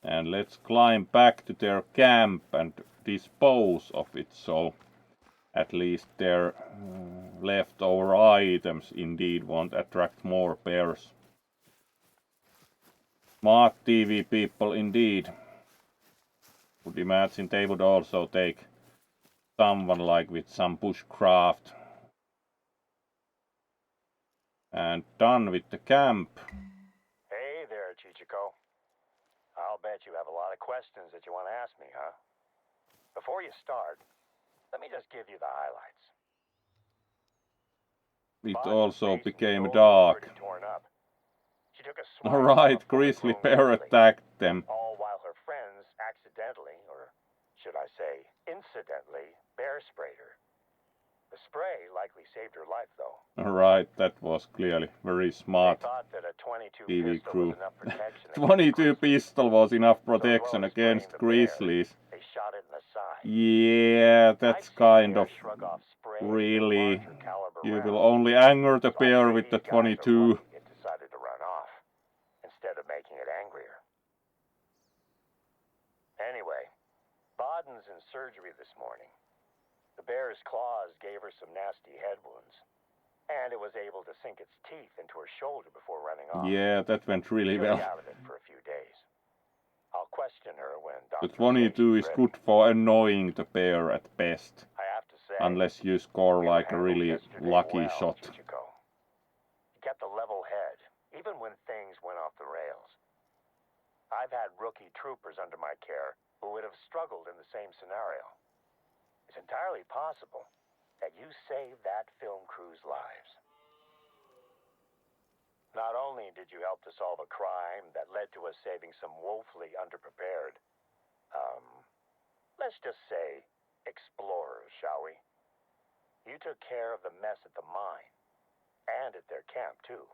And let's climb back to their camp and dispose of it, so at least their leftover items indeed won't attract more bears. Smart TV people indeed. Would imagine they would also take someone like with some bushcraft. And done with the camp. Hey there, Chichiko. I'll bet you have a lot of questions that you want to ask me, huh? Before you start, let me just give you the highlights. It also became dark. Alright, grizzly bear attacked them. All while her friends accidentally, or should I say incidentally, bear sprayed her. The spray likely saved her life, though. Alright, that was clearly very smart. They thought that a 22 TV pistol crew. was enough protection 22 pistol was enough so protection as well as against spraying the grizzlies. bear, they shot it in the side. Yeah, that's kind of Shrug off spray really. larger caliber You will rounds. only anger the So I'd bear say with the these guys are 22. lucky it decided to run off instead of making it angrier. Anyway, Baden's in surgery this morning. The bear's claws gave her some nasty head wounds, and it was able to sink its teeth into her shoulder before running off. Yeah, that went really She'll well. be out of it for a few days. I'll question her when The Dr. 22 is ready. good for annoying the bear at best. I have to say, Unless you score you like a handled really yesterday lucky well, shot. Chichiko. You kept a level head, even when things went off the rails. I've had rookie troopers under my care who would have struggled in the same scenario. It's entirely possible that you saved that film crew's lives. Not only did you help to solve a crime that led to us saving some woefully underprepared, let's just say, explorers, shall we? You took care of the mess at the mine, and at their camp, too.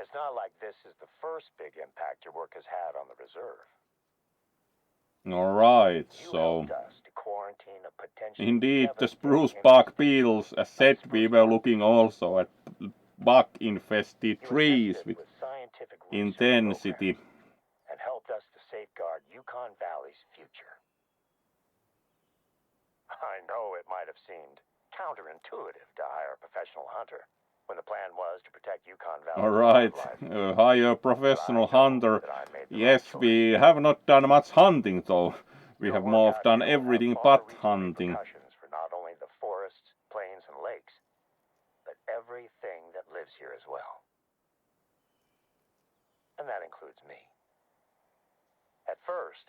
It's not like this is the first big impact your work has had on the reserve. Alright, You so helped us to quarantine a potentially indeed the devastating spruce bark infestation. beetles, as said, we were looking also at bug infested You trees assisted with with scientific research intensity. programs and helped us to safeguard Yukon Valley's future. I know it might have seemed counterintuitive to hire a professional hunter when the plan was to protect Yukon Valley. Alright, hire a professional hunter. Yes, we have not done much hunting though. We have more done everything but hunting. For not only the forests, plains, and lakes, but everything that lives here as well. And that includes me. At first,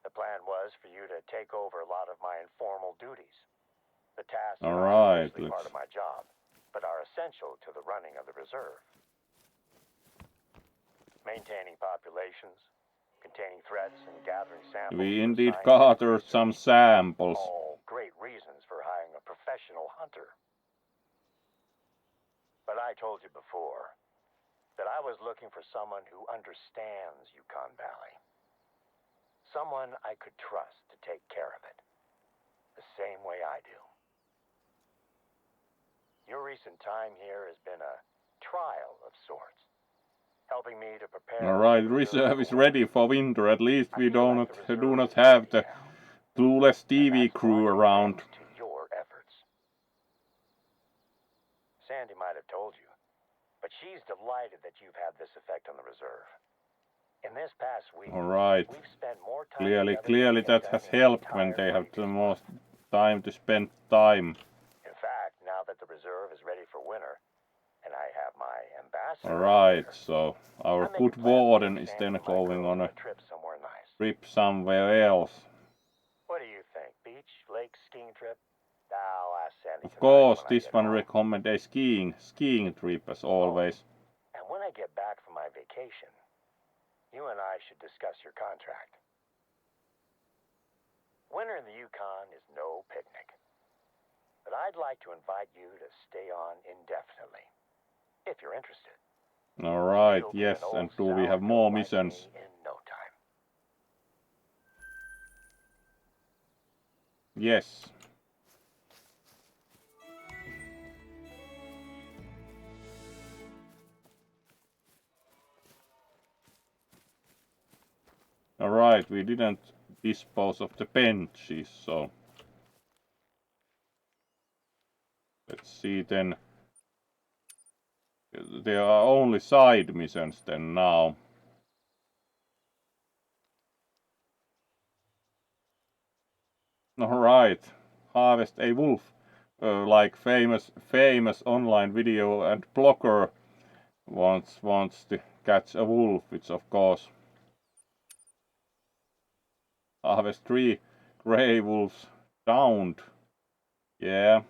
the plan was for you to take over a lot of my informal duties. The tasks are not usually part of my job, but are essential to the running of the reserve. Maintaining populations, containing threats, and gathering samples. We indeed gathered some samples. All great reasons for hiring a professional hunter. But I told you before that I was looking for someone who understands Yukon Valley. Someone I could trust to take care of it, the same way I do. Your recent time here has been a trial of sorts, helping me to prepare. Alright, reserve is ready for winter. At least we do not have the clueless TV crew around. To your efforts. Sandy might have told you, but she's delighted that you've had this effect on the reserve. In this past week, alright, we've spent more time clearly that has helped when they have the most time to spend time. In fact, now that the reserve is ready for winter, and I have my ambassador. Alright, so our good warden is then going on a trip somewhere nice. Trip somewhere else. What do you think? Beach, lake, skiing trip? I'll ask Sandy. Of course, this one recommend a skiing trip as always. And when I get back from my vacation, you and I should discuss your contract. Winter in the Yukon is no picnic, but I'd like to invite you to stay on indefinitely, if you're interested. Alright, yes, and do we have more missions? In no time. Yes. Alright, we didn't dispose of the benches, so let's see then. There are only side missions then now. Alright, harvest a wolf. Like famous online video and blogger wants to catch a wolf, which of course harvest 3 grey wolves downed. Yeah.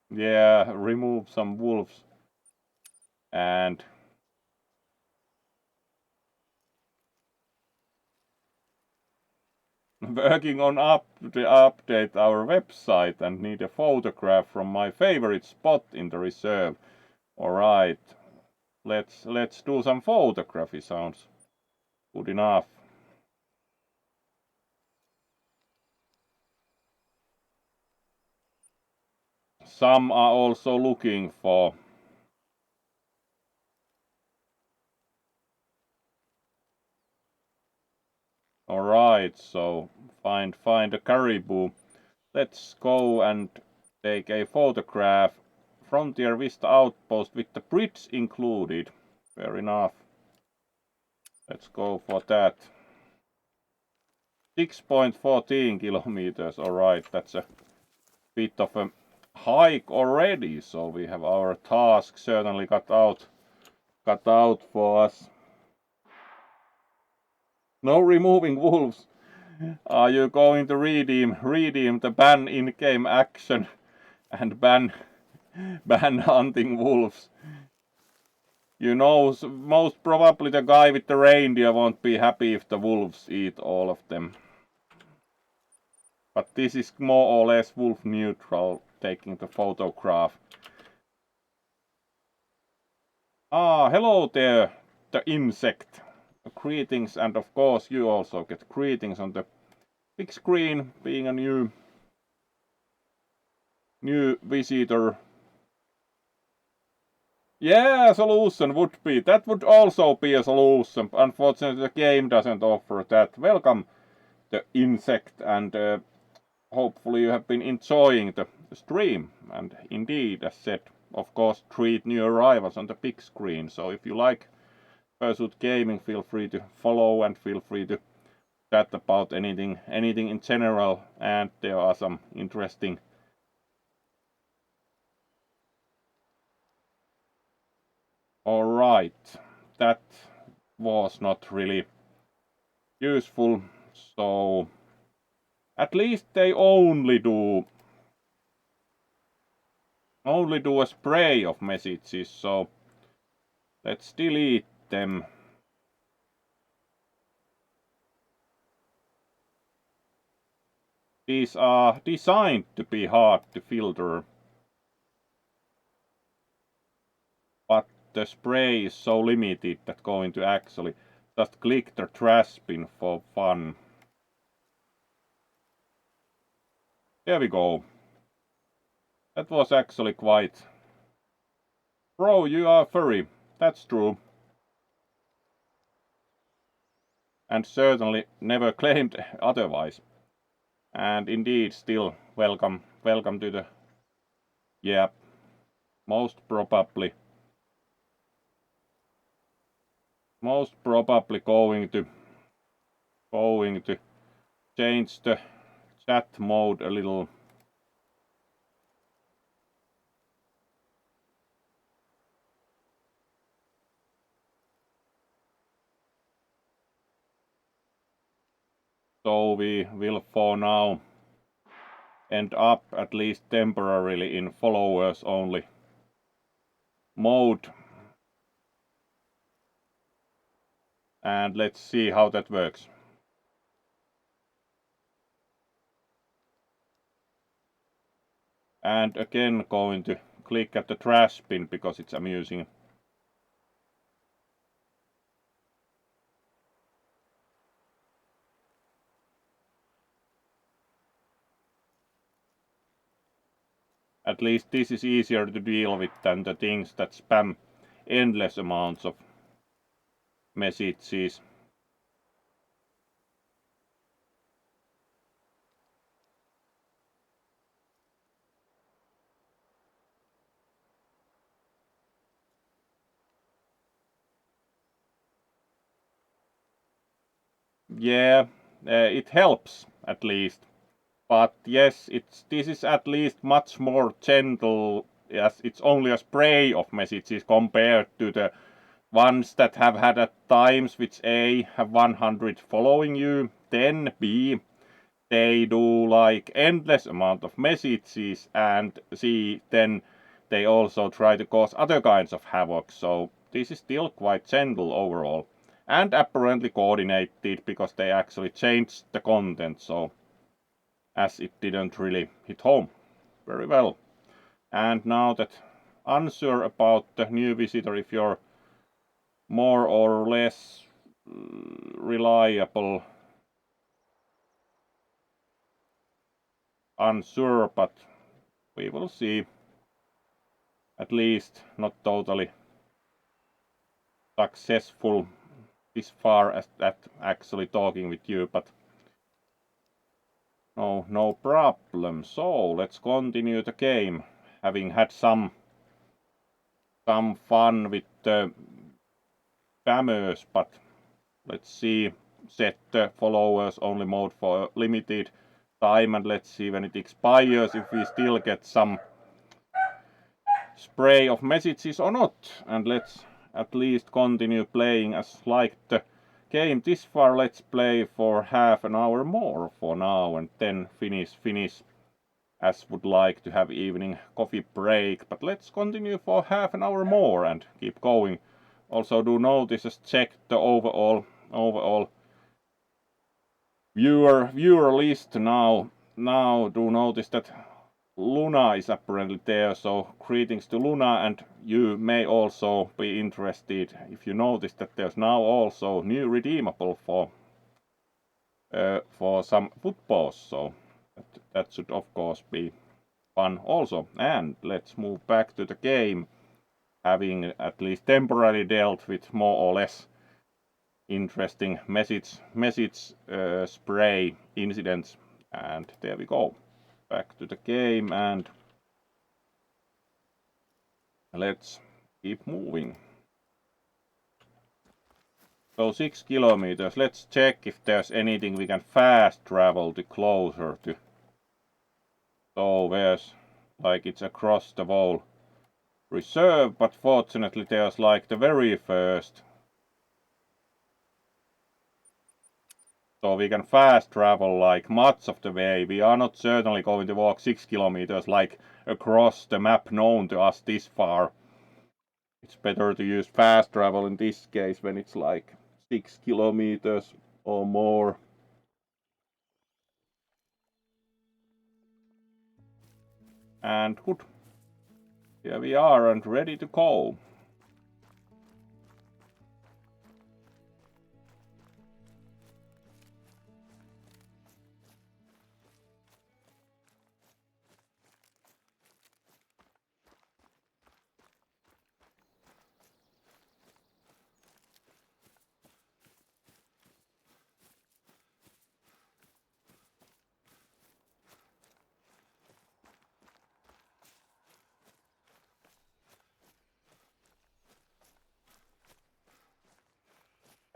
Yeah, remove some wolves and working on update our website and need a photograph from my favorite spot in the reserve. Alright, let's do some photography, sounds good enough. Some are also looking for alright, so find a caribou. Let's go and take a photograph. Frontier Vista outpost with the bridge included. Fair enough. Let's go for that. 6.14 kilometers. Alright, that's a bit of a hike already, so we have our task certainly cut out for us. No removing wolves. Are you going to redeem the ban in-game action and ban hunting wolves? You know, most probably the guy with the reindeer won't be happy if the wolves eat all of them. But this is more or less wolf neutral, taking the photograph. Ah, hello there, the insect. Greetings, and of course you also get greetings on the big screen, being a new visitor. Yeah, a solution would be. That would also be a solution. Unfortunately, the game doesn't offer that. Welcome, the insect, and hopefully you have been enjoying the stream. And indeed, as said, of course, treat new arrivals on the big screen. So if you like Fursuit Gaming, feel free to follow and feel free to chat about anything in general. And there are some interesting alright, that was not really useful, so at least they only do a spray of messages, so let's delete them. These are designed to be hard to filter, but the spray is so limited that going to actually just click the trash bin for fun. There we go. That was actually quite... Bro, you are furry. That's true. And certainly never claimed otherwise. And indeed, still welcome to the... Yeah, most probably going to change the chat mode a little. So we will for now end up at least temporarily in followers only mode. And let's see how that works. And again going to click at the trash bin because it's amusing. At least this is easier to deal with than the things that spam endless amounts of messages. Yeah, it helps at least. But yes, this is at least much more gentle, as it's only a spray of messages compared to the ones that have had at times which A have 100 following you, then B they do like endless amount of messages, and C then they also try to cause other kinds of havoc. So this is still quite gentle overall, and apparently coordinated because they actually changed the content, so as it didn't really hit home very well. And now that unsure about the new visitor, if you're more or less reliable, unsure, but we will see. At least not totally successful as far as that actually talking with you, but no problem. So let's continue the game, having had some fun with the spammers, but let's see, set the followers only mode for a limited time, and let's see when it expires if we still get some spray of messages or not. And let's at least continue playing as liked the game this far. Let's play for half an hour more for now, and then finish as would like to have evening coffee break. But let's continue for half an hour more and keep going. Also do notice, just check the overall viewer list now. Now do notice that Luna is apparently there, so greetings to Luna, and you may also be interested if you notice that there's now also new redeemable for some footballs, so that should of course be fun also. And let's move back to the game, having at least temporarily dealt with more or less interesting message spray incidents, and there we go. Back to the game, and let's keep moving. So 6 kilometers. Let's check if there's anything we can fast travel to closer to. So there's like it's across the whole reserve, but fortunately there's like the very first. So we can fast travel like much of the way. We are not certainly going to walk 6 kilometers like across the map known to us this far. It's better to use fast travel in this case when it's like 6 kilometers or more. And good. Here we are and ready to go.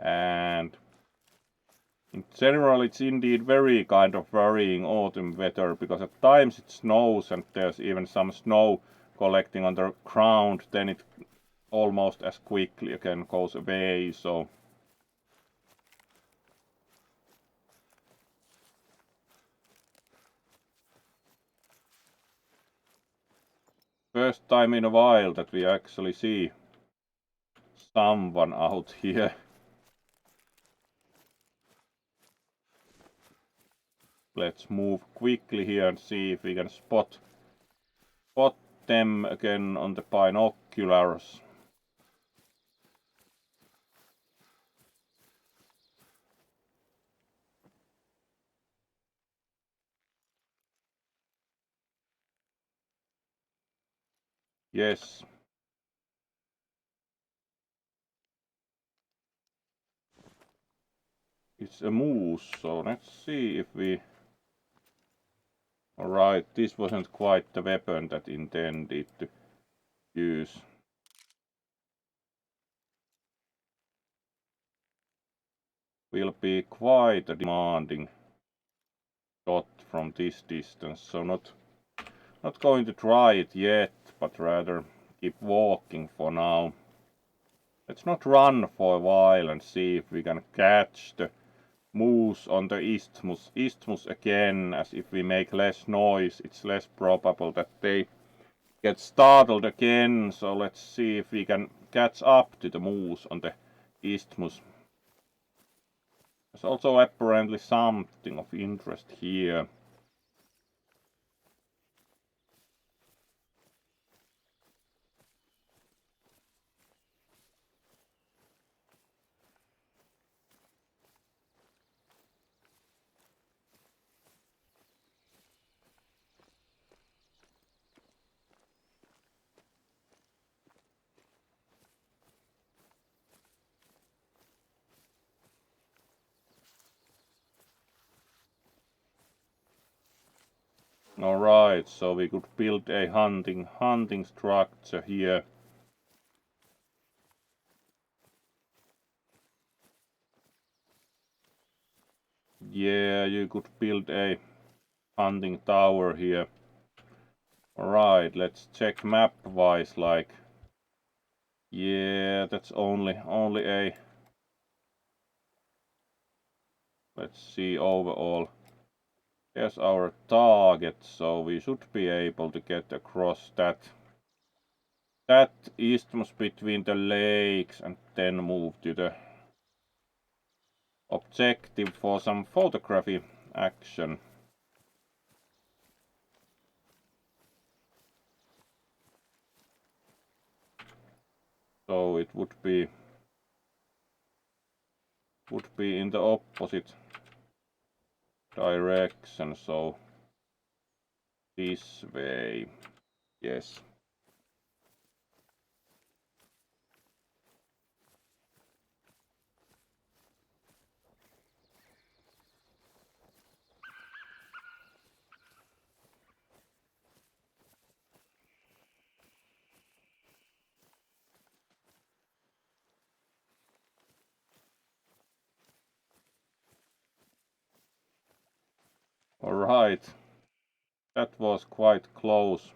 And in general it's indeed very kind of varying autumn weather, because at times it snows and there's even some snow collecting on the ground, then it almost as quickly again goes away. So first time in a while that we actually see someone out here. Let's move quickly here and see if we can spot them again on the binoculars. Yes. it's a moose, so let's see if we... Alright, this wasn't quite the weapon that intended to use. Will be quite a demanding shot from this distance, so not going to try it yet, but rather keep walking for now. Let's not run for a while and see if we can catch the moose on the isthmus again, as if we make less noise, it's less probable that they get startled again. So let's see if we can catch up to the moose on the isthmus. There's also apparently something of interest here. Alright, so we could build a hunting structure here. Yeah, you could build a hunting tower here. Alright, let's check map wise, like... Yeah, that's only a... Let's see overall. Here's our target, so we should be able to get across that isthmus between the lakes and then move to the objective for some photography action. So it would be in the opposite direction, so this way, yes. Alright, that was quite close.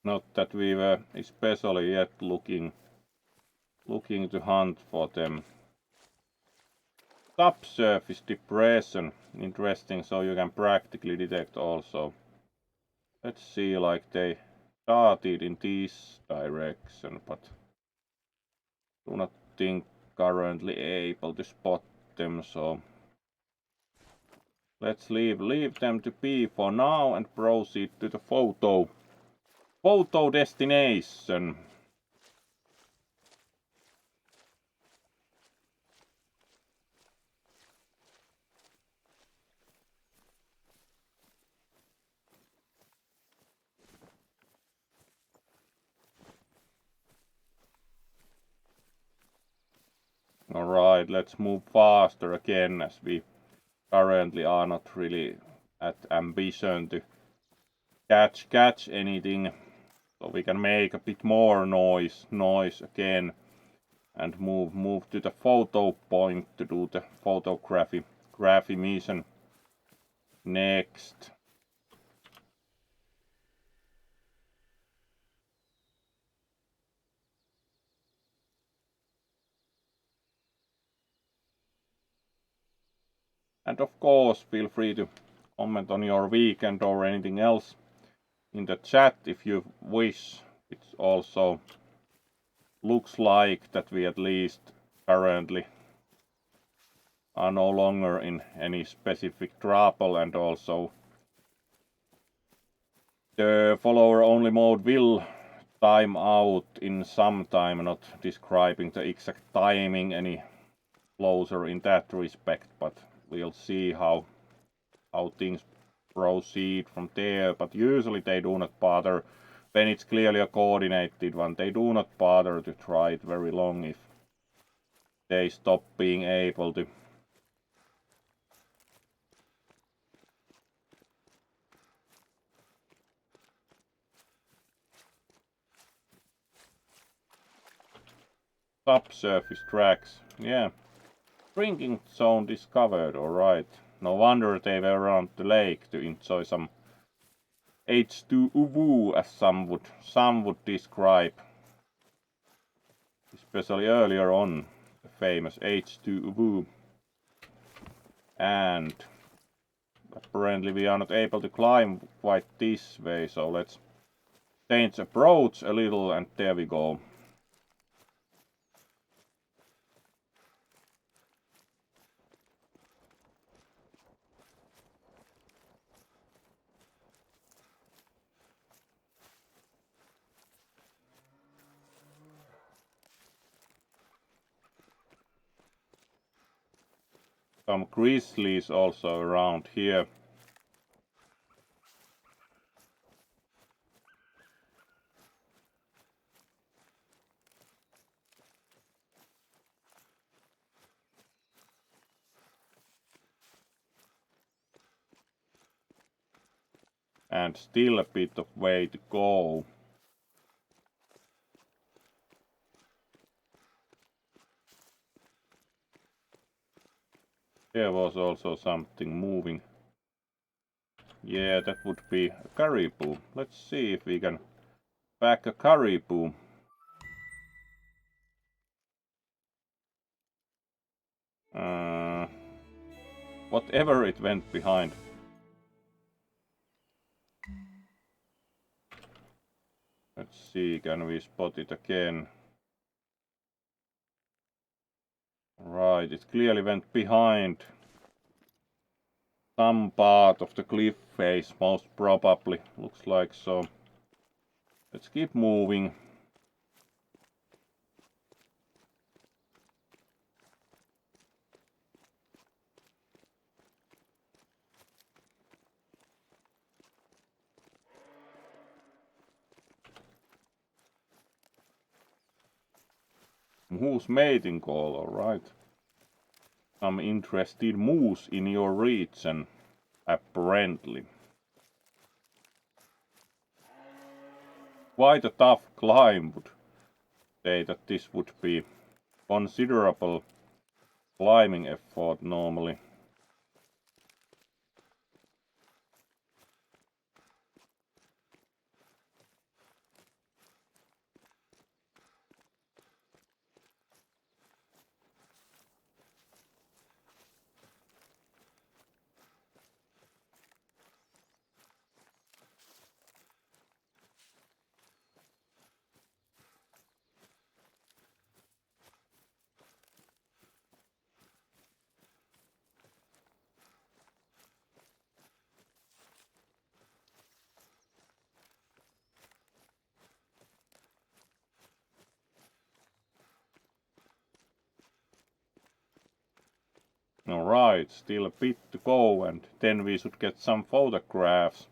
Not that we were especially yet looking to hunt for them. Subsurface depression, interesting, so you can practically detect also. Let's see, like they started in this direction, but do not think currently able to spot them, so let's leave them to be for now and proceed to the photo destination. Alright, let's move faster again, as we currently are not really at ambition to catch anything, so we can make a bit more noise again and move to the photo point to do the photography mission next. And of course, feel free to comment on your weekend or anything else in the chat if you wish. It also looks like that we at least currently are no longer in any specific trouble, and also the follower only mode will time out in some time, not describing the exact timing any closer in that respect, but we'll see how things proceed from there, but usually they do not bother. When it's clearly a coordinated one, they do not bother to try it very long if they stop being able to. Subsurface tracks, yeah. Drinking zone discovered, alright. No wonder they were around the lake to enjoy some H2O, as some would describe. Especially earlier on, the famous H2O. And apparently we are not able to climb quite this way, so let's change approach a little, and there we go. Some grizzlies also around here. And still a bit of way to go. There was also something moving. Yeah, that would be a caribou. Let's see if we can back a caribou. Whatever it went behind. Let's see, can we spot it again? Right, it clearly went behind some part of the cliff face, most probably. Looks like so. Let's keep moving. Moose mating call, alright. Some interested moose in your region, apparently. Quite a tough climb, would say that this would be considerable climbing effort normally. Alright, still a bit to go, and then we should get some photographs.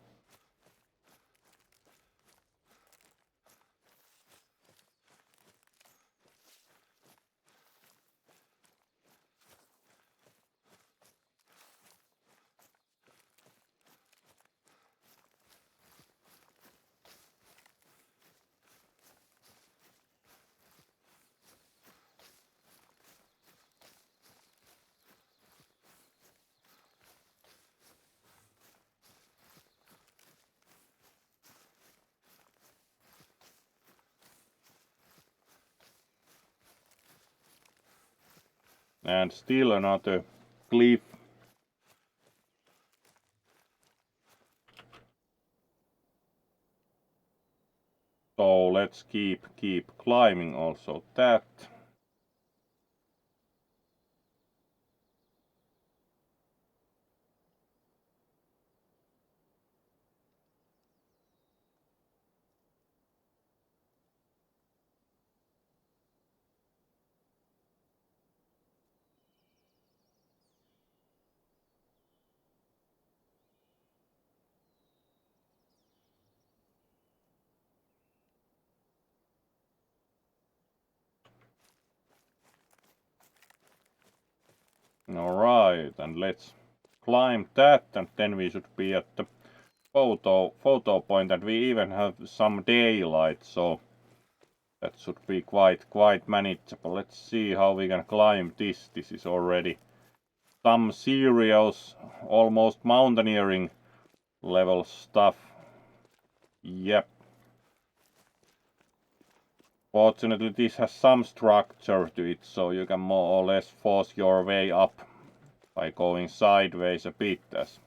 And still another cliff. So let's keep climbing also that. Alright, and let's climb that, and then we should be at the photo point, and we even have some daylight, so that should be quite manageable. Let's see how we can climb this. This is already some serious, almost mountaineering level stuff. Yep. Fortunately, this has some structure to it, so you can more or less force your way up by going sideways a bit, as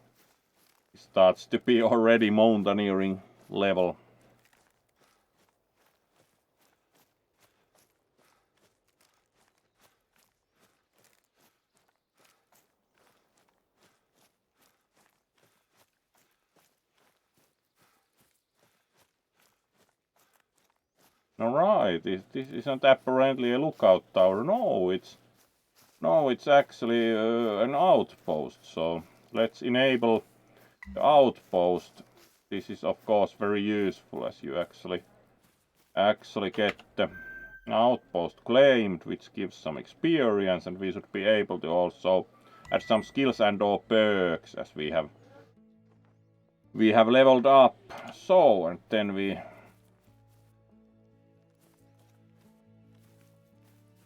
it starts to be already mountaineering level. Alright, this isn't apparently a lookout tower. No, it's actually an outpost. So let's enable the outpost. This is of course very useful, as you actually get the outpost claimed, which gives some experience, and we should be able to also add some skills and or perks as we have leveled up. So, and then we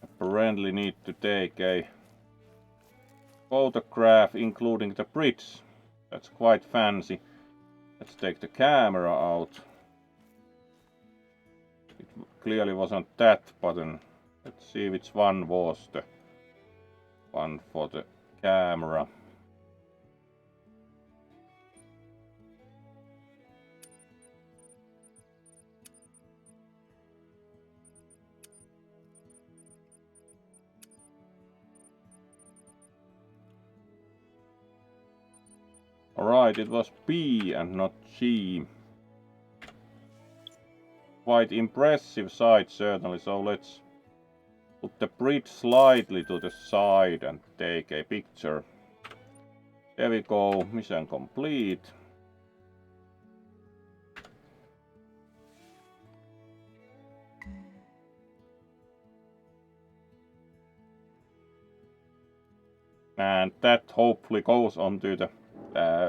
apparently need to take a photograph including the bridge. That's quite fancy. Let's take the camera out. It clearly wasn't that button. Let's see which one was the one for the camera. Alright, it was B and not G. Quite impressive sight, certainly, so let's put the bridge slightly to the side and take a picture. There we go, mission complete. And that hopefully goes onto the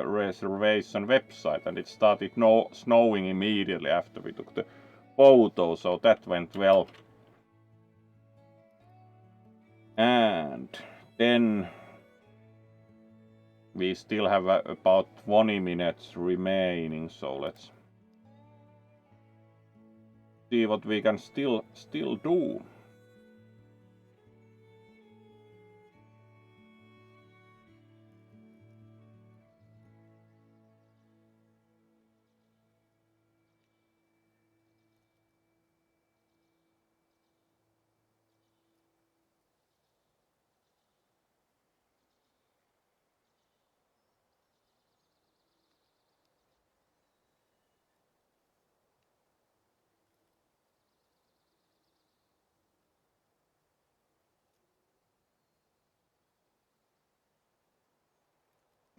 reservation website, and it started snowing immediately after we took the photo, so that went well. And then we still have about 20 minutes remaining, so let's see what we can still do.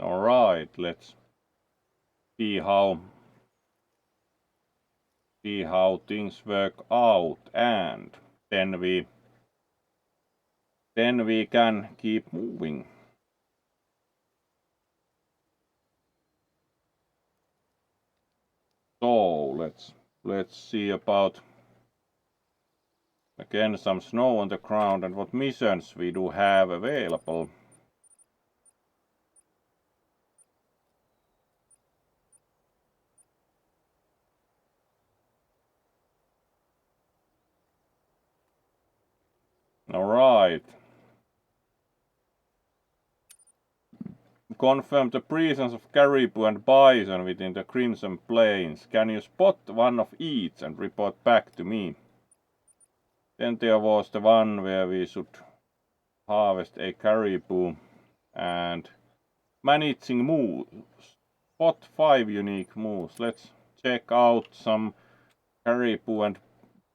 Alright, let's see how things work out, and then we can keep moving. So let's see about again some snow on the ground and what missions we do have available. Alright. Confirm the presence of caribou and bison within the Crimson Plains. Can you spot one of each and report back to me? Then there was the one where we should harvest a caribou and managing moves. Spot 5 unique moves. Let's check out some caribou and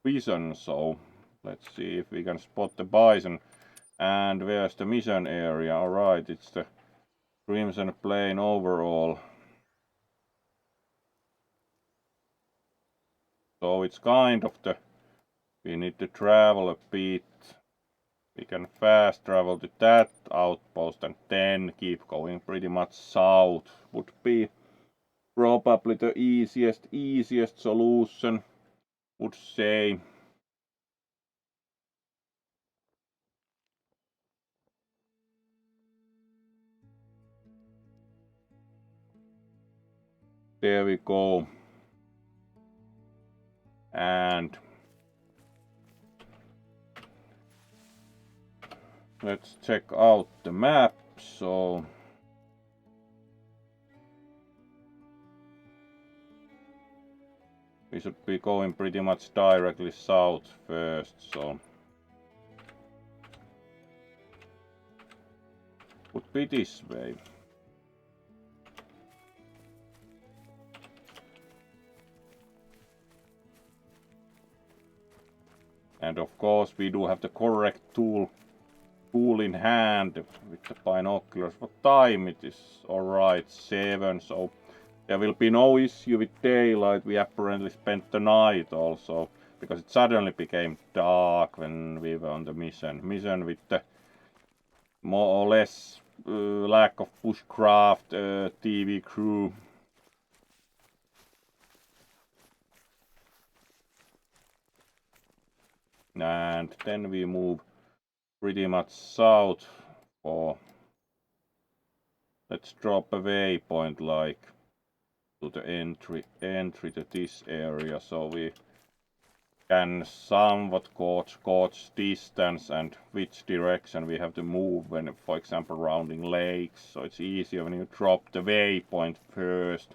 bison. So let's see if we can spot the bison. And where's the mission area? Alright, it's the Crimson Plain overall. So it's kind of the, we need to travel a bit We can fast travel to that outpost and then keep going pretty much south. Would be probably the easiest solution, would say. There we go. And let's check out the map. So we should be going pretty much directly south first, so would be this way. And of course we do have the correct tool in hand with the binoculars. What time it is? Alright, 7, so there will be no issue with daylight. We apparently spent the night also, because it suddenly became dark when we were on the mission. Mission with the more or less lack of bushcraft TV crew. And then we move pretty much south for, let's drop a waypoint like to the entry to this area, so we can somewhat gauge distance and which direction we have to move when, for example, rounding lakes. So it's easier when you drop the waypoint first.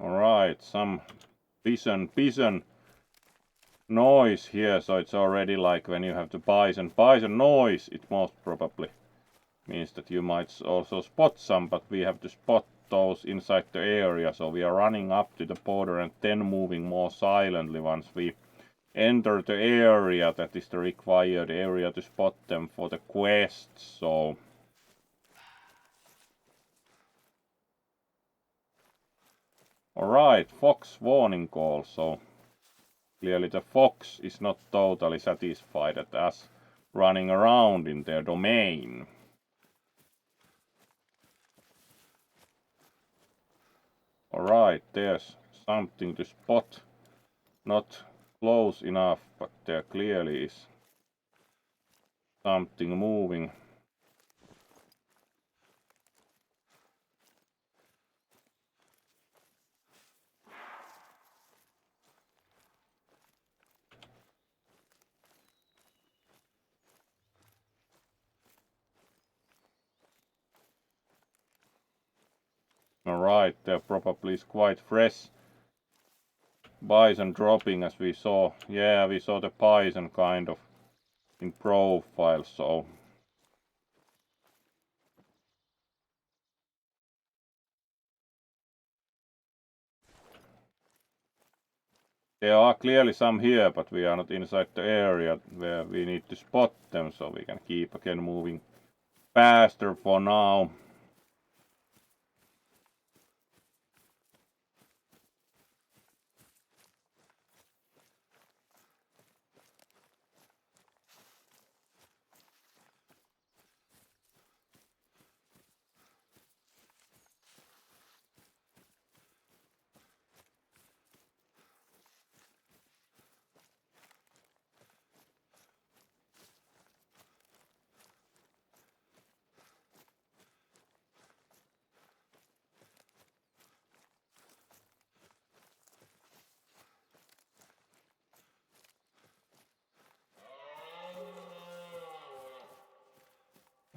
Alright, some bison noise here, so it's already like when you have the bison noise, it most probably means that you might also spot some, but we have to spot those inside the area, so we are running up to the border and then moving more silently once we enter the area that is the required area to spot them for the quest. So alright, fox warning call, so clearly the fox is not totally satisfied at us running around in their domain. Alright, there's something to spot. Not close enough, but there clearly is something moving. Alright, there probably is quite fresh bison dropping, as we saw. Yeah, we saw the bison kind of in profile, so there are clearly some here, but we are not inside the area where we need to spot them, so we can keep again moving faster for now.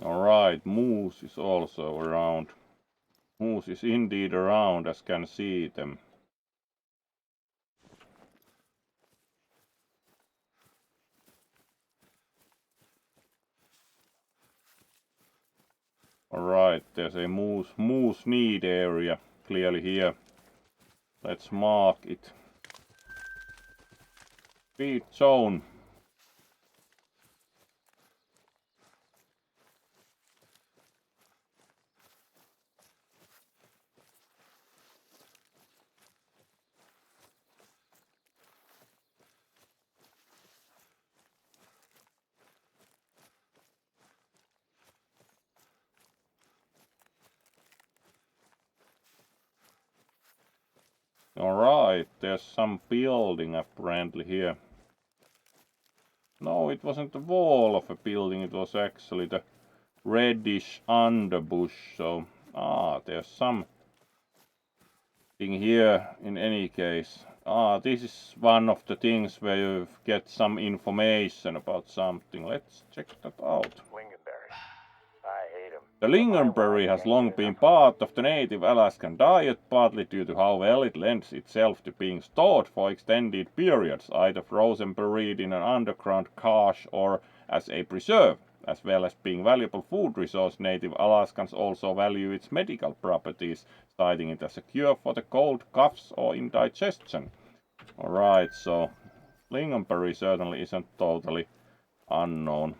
Alright, moose is also around. Moose is indeed around, as can see them. Alright, there's a moose need area clearly here. Let's mark it. Speed zone. Alright, there's some building apparently here. No, it wasn't the wall of a building, it was actually the reddish underbush, so there's some thing here in any case. This is one of the things where you get some information about something. Let's check that out. Lingonberry. I hate 'em. The lingonberry has long been part of the native Alaskan diet, partly due to how well it lends itself to being stored for extended periods, either frozen buried in an underground cache or as a preserve. As well as being valuable food resource, native Alaskans also value its medical properties, citing it as a cure for the cold, coughs, or indigestion. Alright, so lingonberry certainly isn't totally unknown.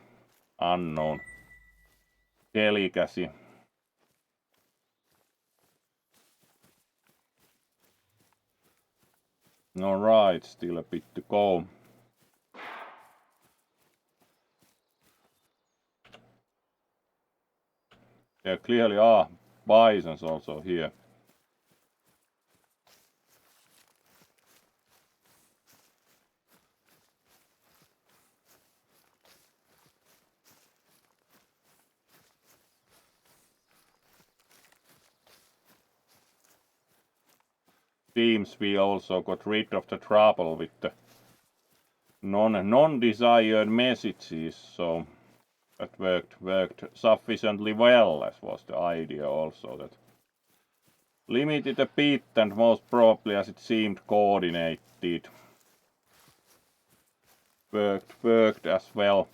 Delicacy. Alright, still a bit to go. There clearly are bisons also here. Seems we also got rid of the trouble with the non-desired messages, so that worked sufficiently well, as was the idea also, that limited a bit and most probably, as it seemed, coordinated. Worked as well.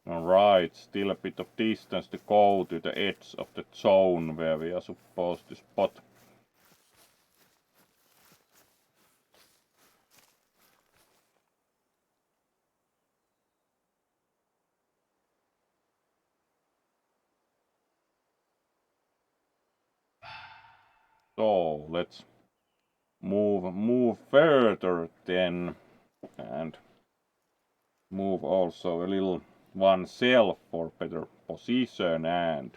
Alright, still a bit of distance to go to the edge of the zone where we are supposed to spot. So let's move further then, and move also a little oneself for better position. And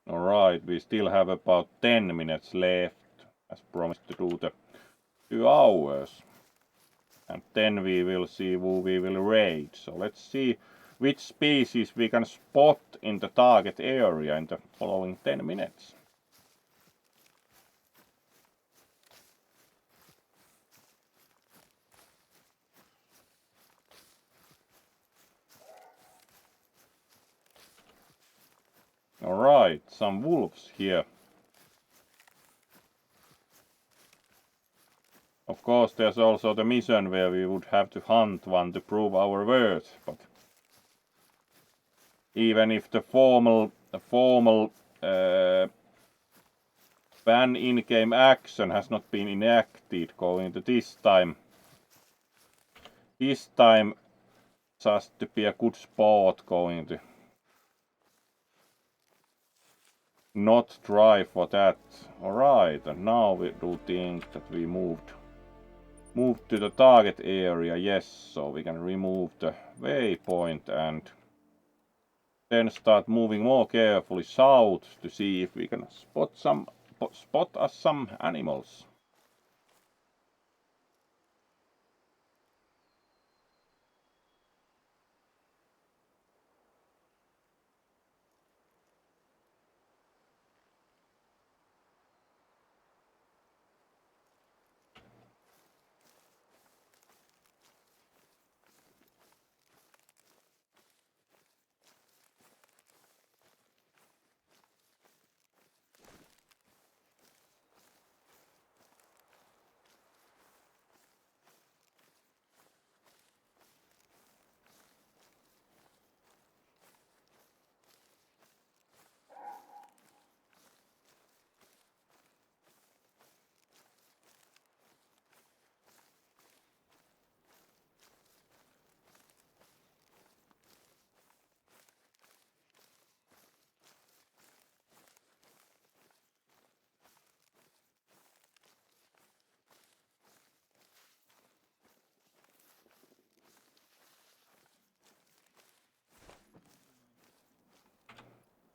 alright, we still have about 10 minutes left, as promised, to do the 2 hours, and then we will see who we will raid. So let's see which species we can spot in the target area in the following 10 minutes. Alright, some wolves here. Of course, there's also the mission where we would have to hunt one to prove our worth, but even if the formal ban in-game action has not been enacted going to this time just to be a good sport going to not try for that. Alright, and now we do think that we moved to the target area, yes, so we can remove the waypoint and then start moving more carefully south to see if we can spot us some animals.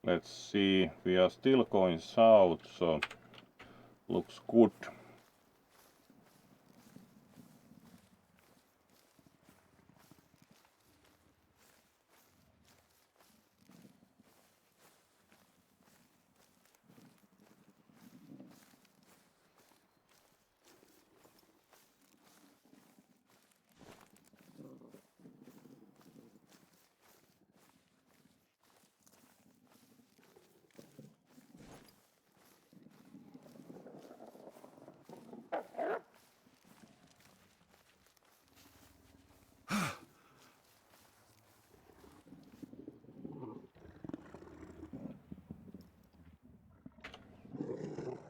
Let's see, we are still going south, so looks good.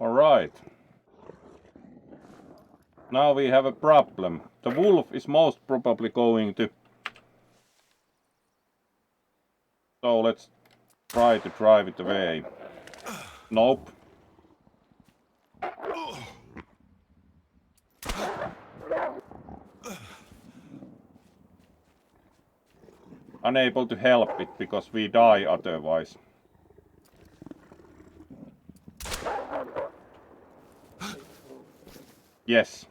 Alright. Now we have a problem. The wolf is most probably going to... So let's try to drive it away. Nope. Unable to help it because we die otherwise. Yes.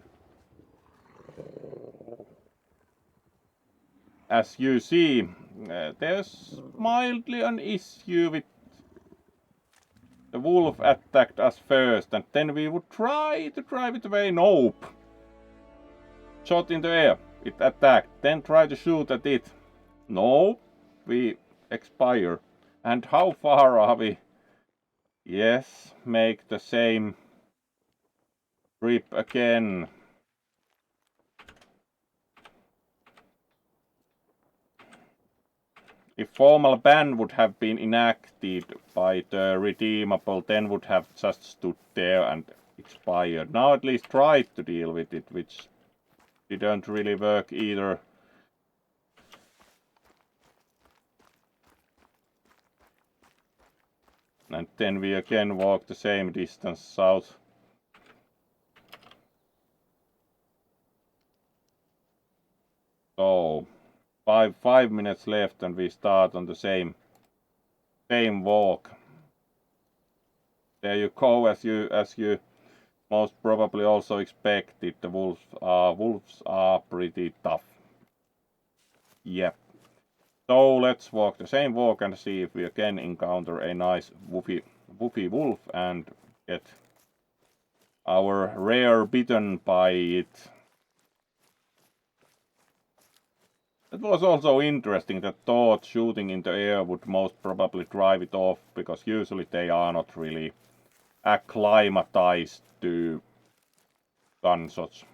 As you see, there's mildly an issue with the wolf attacked us first, and then we would try to drive it away. Nope. Shot in the air. It attacked. Then try to shoot at it. No. We expire. And how far are we? Yes. Make the same trip again. If formal ban would have been enacted by the redeemable, then would have just stood there and expired. Now at least tried to deal with it, which didn't really work either. And then we again walk the same distance south. So 5 minutes left and we start on the same walk. There you go, as you most probably also expected. The wolves are pretty tough. Yep. So let's walk the same walk and see if we again encounter a nice woofy wolf and get our rare bitten by it. It was also interesting that thought shooting in the air would most probably drive it off, because usually they are not really acclimatized to gunshots.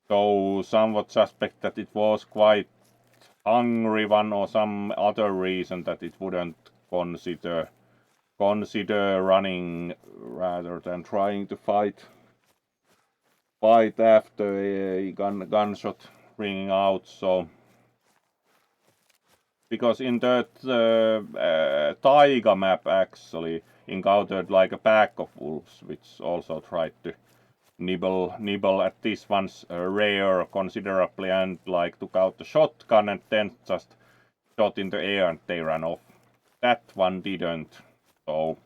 So somewhat suspect that it was quite hungry one or some other reason that it wouldn't consider running rather than trying to fight after a gunshot ringing out. So because in that taiga map actually encountered like a pack of wolves which also tried to nibble at this one's rear considerably, and like took out the shotgun and then just shot in the air and they ran off. That one didn't. So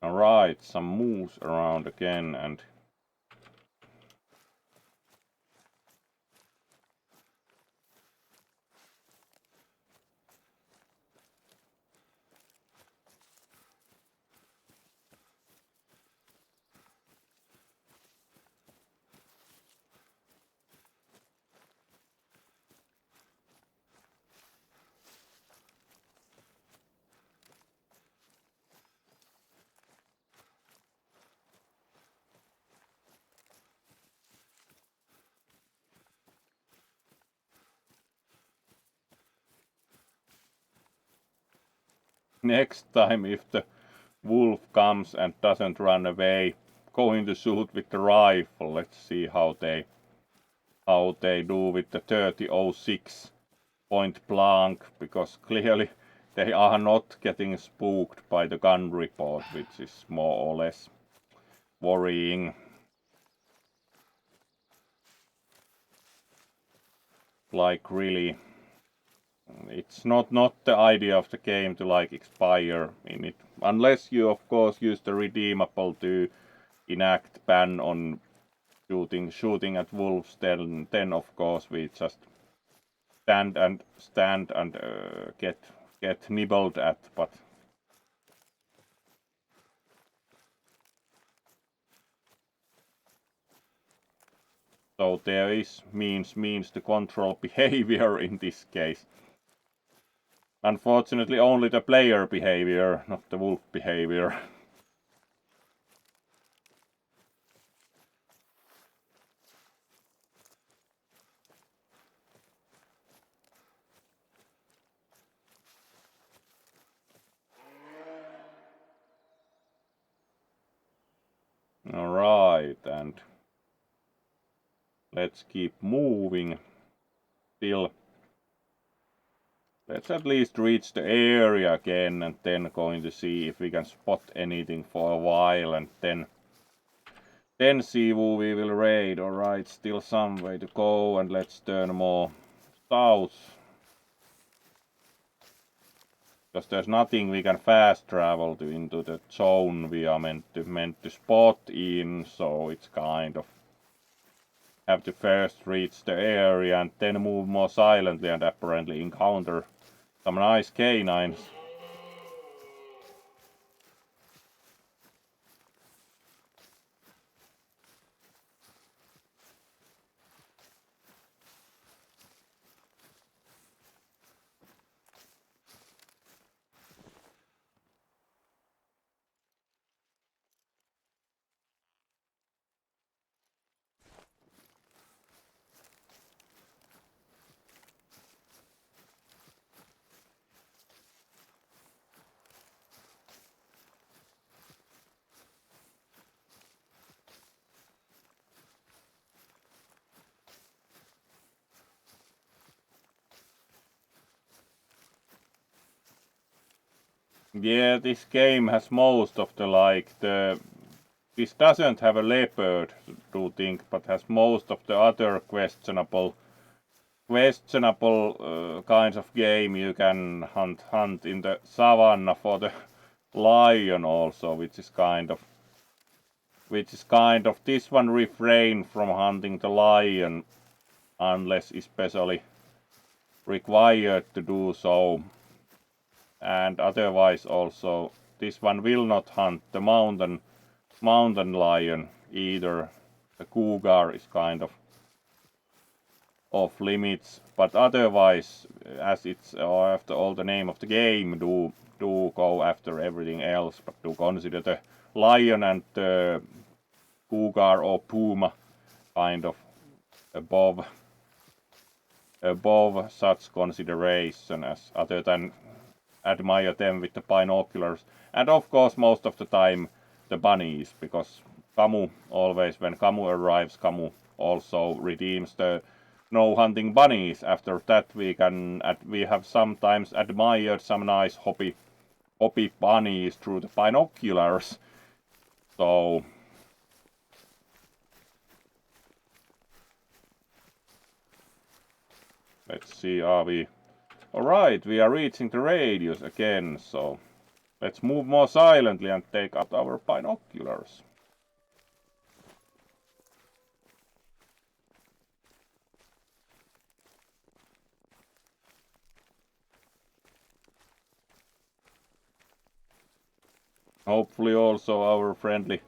alright, some moves around again, and next time if the wolf comes and doesn't run away, going to shoot with the rifle. Let's see how they do with the 30-06 point blank, because clearly they are not getting spooked by the gun report, which is more or less worrying. Like really, it's not the idea of the game to like expire in it, unless you of course use the redeemable to enact ban on shooting at wolves. Then of course we just stand and get nibbled at, but so there is means to control behavior in this case. Unfortunately only the player behavior, not the wolf behavior. Alright, and let's keep moving. Still, let's at least reach the area again, and then going to see if we can spot anything for a while, and then see who we will raid. Alright, still some way to go, and let's turn more south. Because there's nothing we can fast travel to into the zone we are meant to spot in, so it's kind of have to first reach the area and then move more silently and apparently encounter some nice canines. Yeah, this game has most of the this doesn't have a leopard, do think, but has most of the other questionable kinds of game. You can hunt in the savanna for the lion also, which is kind of this one refrain from hunting the lion unless especially required to do so. And otherwise also this one will not hunt the mountain lion either. The cougar is kind of off limits, but otherwise, as it's after all the name of the game, do go after everything else, but do consider the lion and the cougar or puma kind of above such consideration, as other than admire them with the binoculars. And of course most of the time the bunnies, because Camu always, when Camu arrives, Camu also redeems the no hunting bunnies. After that we have sometimes admired some nice hobby bunnies through the binoculars. So let's see, are we alright? We are reaching the radius again, so let's move more silently and take out our binoculars. Hopefully also our friendly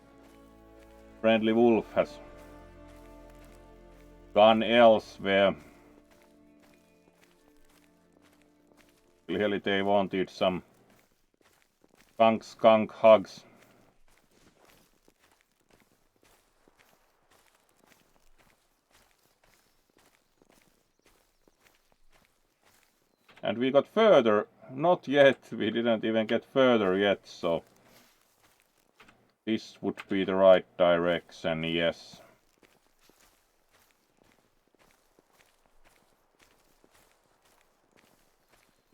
wolf has gone elsewhere. Clearly they wanted some skunk hugs. And we got further. Not yet, we didn't even get further yet, so this would be the right direction, yes.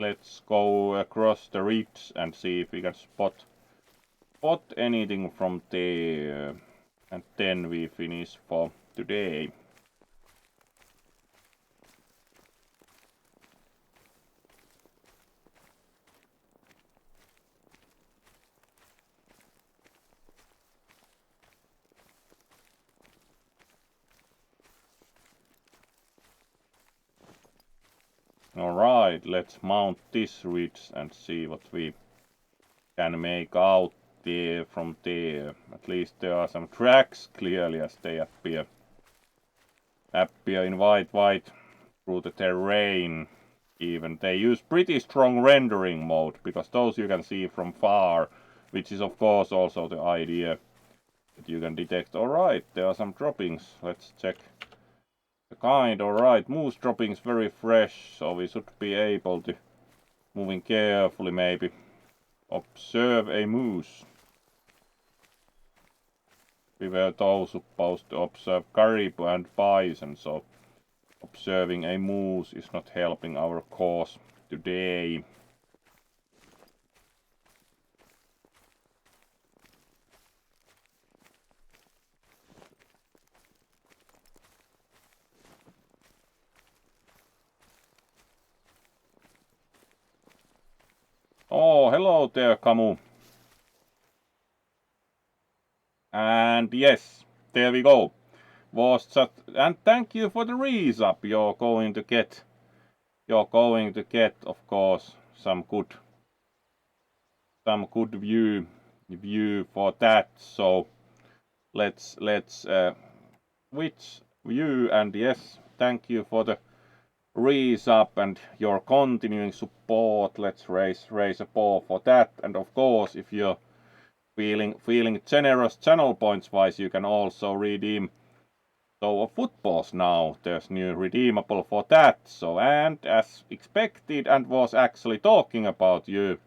let's go across the ridge and see if we can spot anything from there. And then we finish for today. Alright, let's mount this ridge and see what we can make out there from there. At least there are some tracks clearly as they appear in white through the terrain. Even they use pretty strong rendering mode, because those you can see from far, which is of course also the idea that you can detect. Alright, there are some droppings. Let's check the kind. Alright, moose droppings very fresh, so we should be able to, moving carefully maybe, observe a moose. We were though supposed to observe caribou and bison, so observing a moose is not helping our cause today. Oh, hello there, Camu. And yes, there we go. Was just, and thank you for the resub. You're going to get, of course, some good view for that. So let's switch view, and yes, thank you for the resub and your continuing support. Let's raise a ball for that. And of course, if you're feeling generous channel points wise, you can also redeem footballs now. There's new redeemable for that. So, and as expected and was actually talking about, you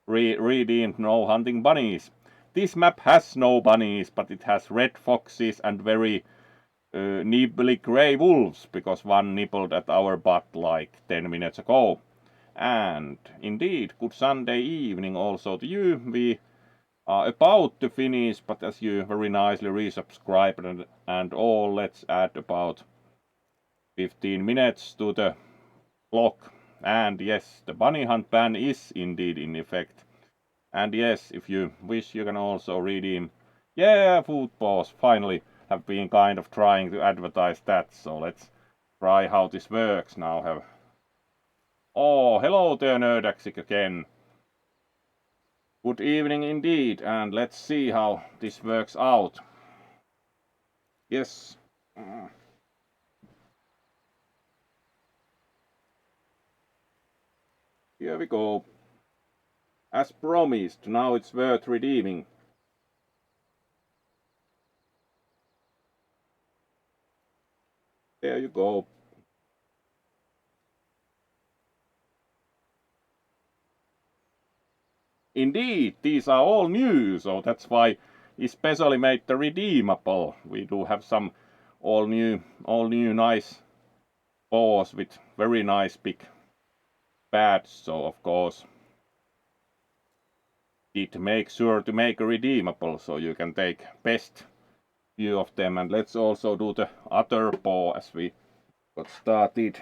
redeemed no hunting bunnies. This map has no bunnies, but it has red foxes and very nibbly grey wolves, because one nibbled at our butt like 10 minutes ago. And indeed, good Sunday evening also to you. We are about to finish, but as you very nicely resubscribed and all, let's add about 15 minutes to the clock. And yes, the bunny hunt ban is indeed in effect. And yes, if you wish, you can also redeem. Yeah, footballs finally have been kind of trying to advertise that, so let's try how this works now. Oh, hello there, Nerdaxic again. Good evening indeed, and let's see how this works out. Yes. Here we go. As promised, now it's worth redeeming. There you go. Indeed, these are all new, so that's why especially made the redeemable. We do have some all new nice paws with very nice big pads, so of course did make sure to make a redeemable, so you can take best view of them. And let's also do the other paw as we got started.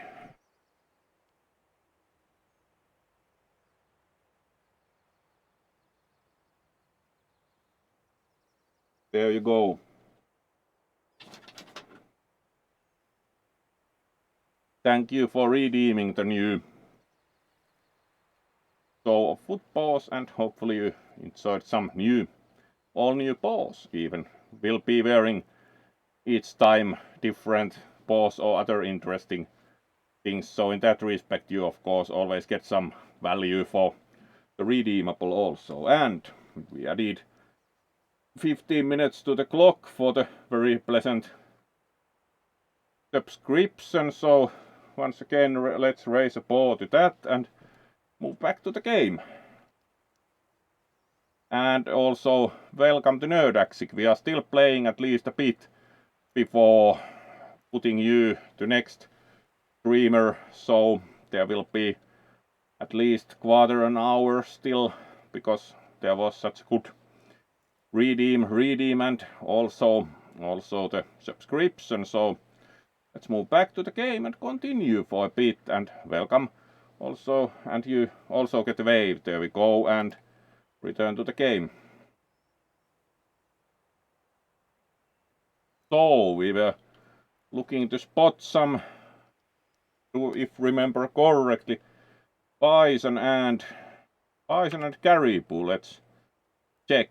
There you go. Thank you for redeeming the new so footballs, and hopefully you enjoyed some all new balls. Even will be wearing each time different balls or other interesting things, so in that respect you of course always get some value for the redeemable also. And we added 15 minutes to the clock for the very pleasant subscription, so once again let's raise a ball to that and move back to the game. And also welcome to Nerdaxic. We are still playing at least a bit before putting you to next streamer, so there will be at least quarter an hour still, because there was such good redeem and also the subscription. So let's move back to the game and continue for a bit, and welcome also, and you also get a wave. There we go, and return to the game. So we were looking to spot some, if remember correctly, bison and caribou. Let's check.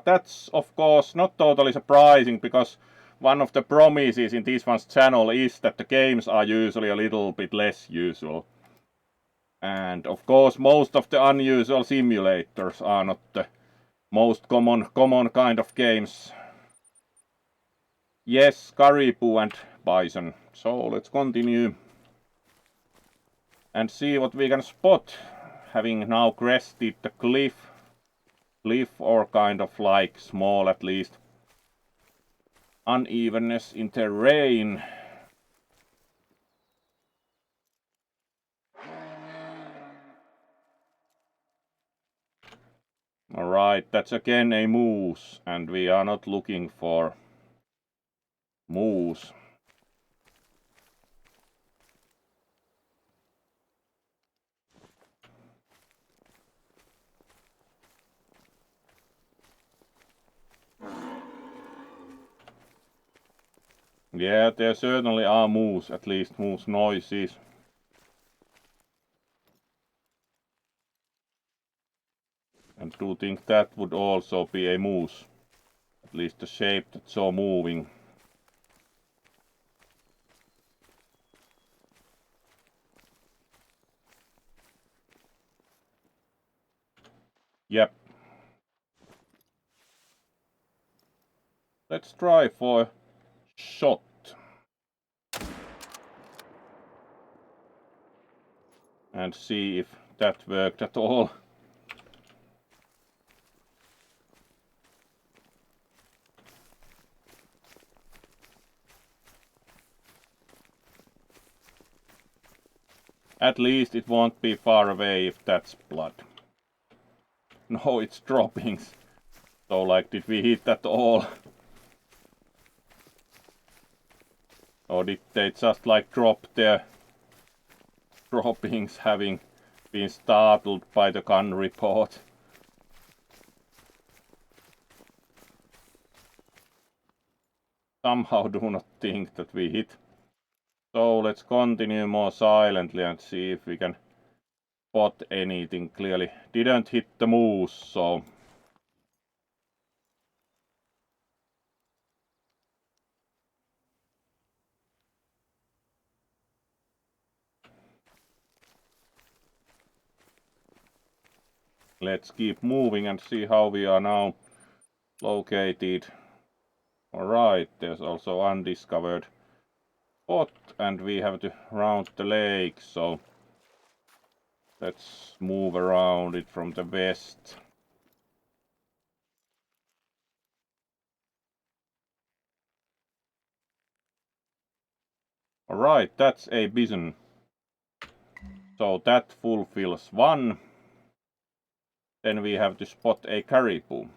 That's of course not totally surprising, because one of the promises in this one's channel is that the games are usually a little bit less usual. And of course most of the unusual simulators are not the most common kind of games. Yes, caribou and bison. So let's continue and see what we can spot, having now crested the cliff, or kind of like small, at least, unevenness in terrain. Alright, that's again a moose, and we are not looking for moose. Yeah, there certainly are moose, at least moose noises. And do think that would also be a moose. At least the shape that's so moving. Yep. Let's try for a shot. And see if that worked at all. At least it won't be far away if that's blood. No, it's droppings. So like, did we hit at all? Or did they just like drop their droppings, having been startled by the gun report? Somehow do not think that we hit. So let's continue more silently and see if we can spot anything. Clearly didn't hit the moose, so let's keep moving and see how we are now located. Alright, there's also undiscovered spot, and we have to round the lake, so let's move around it from the west. Alright, that's a bison. So that fulfills one. Then we have to spot a caribou.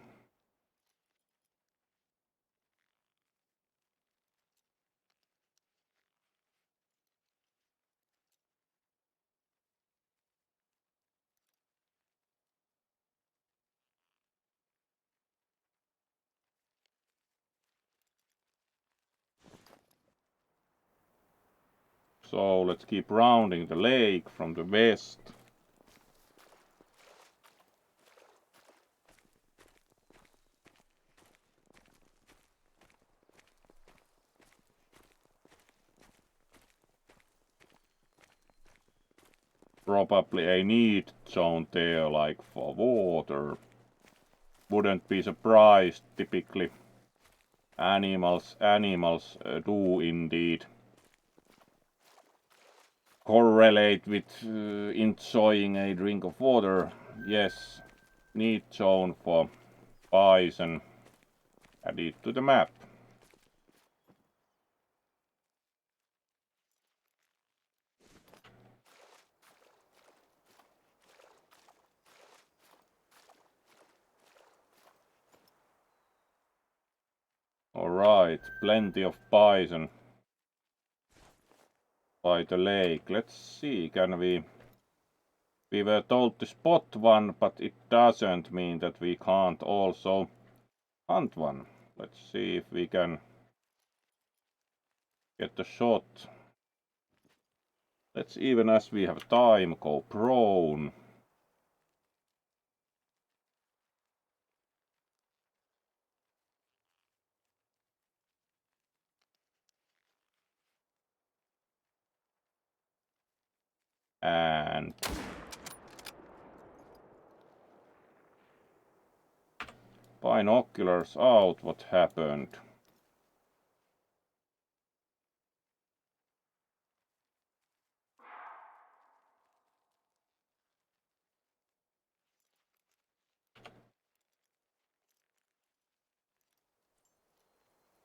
So let's keep rounding the lake from the west. Probably a need zone there, like for water. Wouldn't be surprised, typically. Animals do indeed correlate with enjoying a drink of water. Yes, need zone for bison added to the map. Alright, plenty of bison by the lake. Let's see, can we... We were told to spot one, but it doesn't mean that we can't also hunt one. Let's see if we can get a shot. Let's, even as we have time, go prone. And binoculars out, what happened?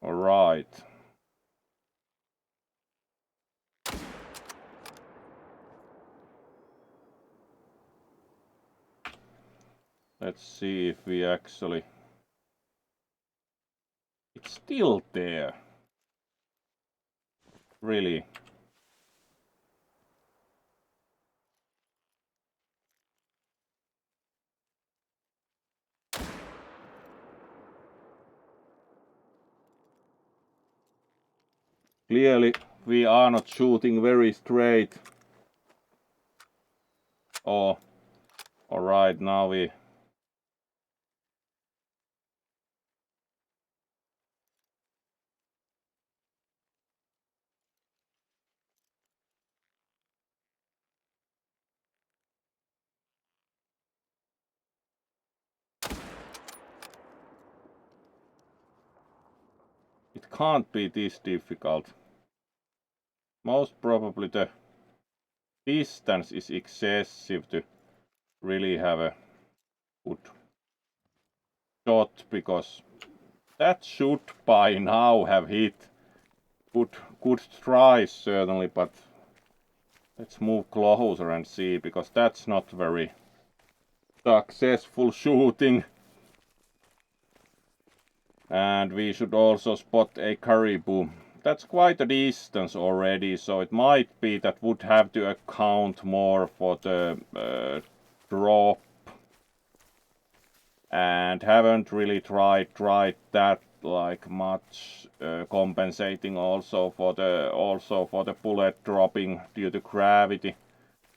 Alright. Let's see if we actually... It's still there. Really. Clearly, we are not shooting very straight. Oh, alright, now we... It can't be this difficult. Most probably the distance is excessive to really have a good shot, because that should by now have hit. Good try certainly, but let's move closer and see, because that's not very successful shooting. And we should also spot a caribou. That's quite a distance already, so it might be that would have to account more for the drop. And haven't really tried that like much, compensating also for the bullet dropping due to gravity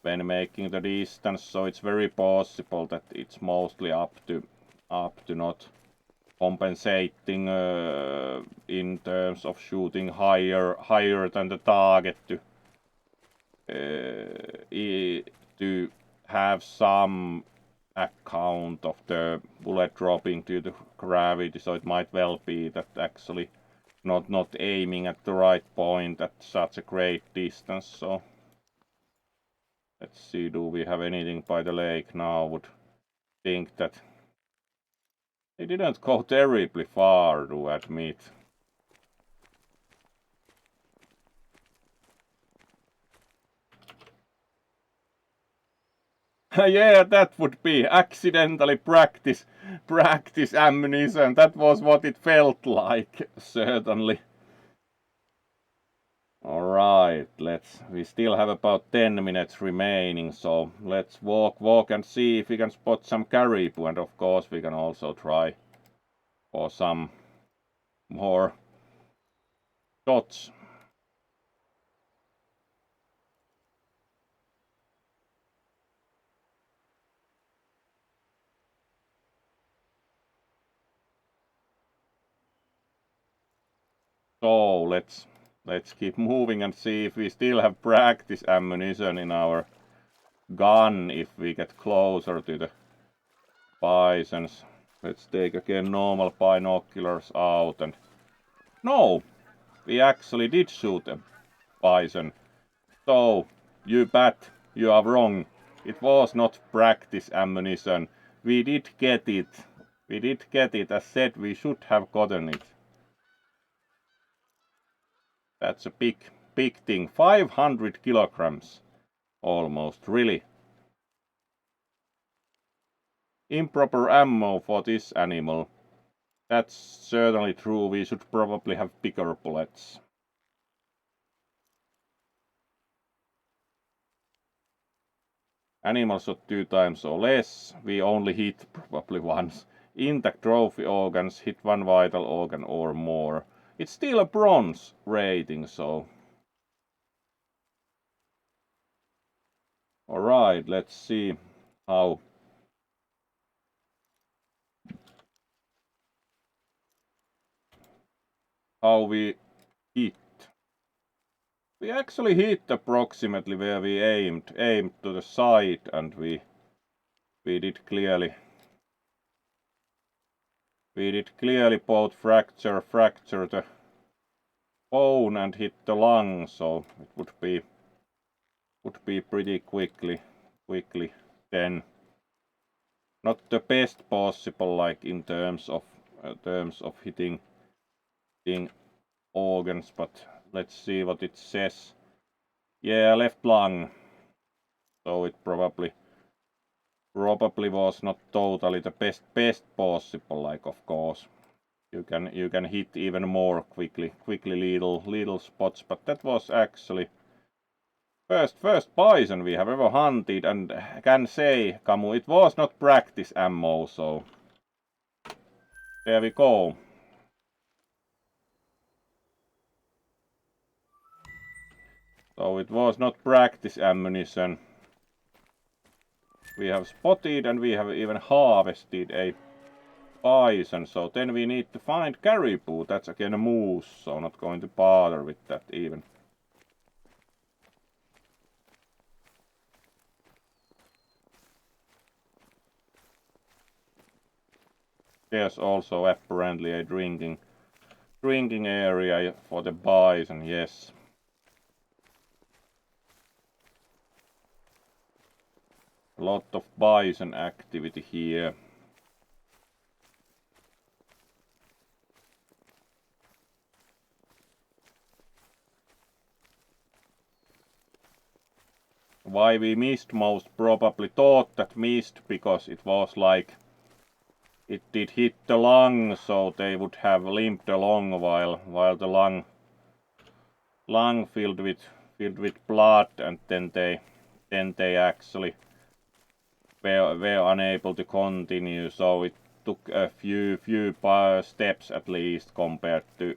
when making the distance. So it's very possible that it's mostly up to not compensating in terms of shooting higher than the target to have some account of the bullet dropping due to gravity. So it might well be that actually not aiming at the right point at such a great distance. So let's see, do we have anything by the lake now? Would think that they didn't go terribly far, to admit. Yeah, that would be accidentally practice ammunition. That was what it felt like, certainly. Alright, we still have about 10 minutes remaining, so let's walk and see if we can spot some caribou, and of course we can also try for some more shots. So let's keep moving and see if we still have practice ammunition in our gun if we get closer to the bisons. Let's take again normal binoculars out, and no, we actually did shoot a bison. So, you bet, you are wrong. It was not practice ammunition. We did get it. We did get it. As said, we should have gotten it. That's a big thing. 500 kilograms. Almost, really. Improper ammo for this animal. That's certainly true. We should probably have bigger bullets. Animal shot 2 times or less. We only hit probably once. Intact trophy organs hit 1 vital organ or more. It's still a bronze rating, so. Alright, let's see how we hit. We actually hit approximately where we aimed to the side, and we did clearly both fracture the bone and hit the lung, so it would be pretty quickly then. Not the best possible, like in terms of hitting organs, but let's see what it says. Yeah, left lung. So it probably was not totally the best possible, like of course. You can hit even more quickly little spots, but that was actually first bison we have ever hunted, and I can say, Camu, it was not practice ammo, so there we go. So it was not practice ammunition. We have spotted and we have even harvested a bison, so then we need to find caribou. That's again a moose, so not going to bother with that even. There's also apparently a drinking area for the bison, yes. A lot of bison activity here. Why we missed, most probably thought that missed because it was like it did hit the lung, so they would have limped along while the lung filled with blood, and then they actually were unable to continue. So it took a few steps at least compared to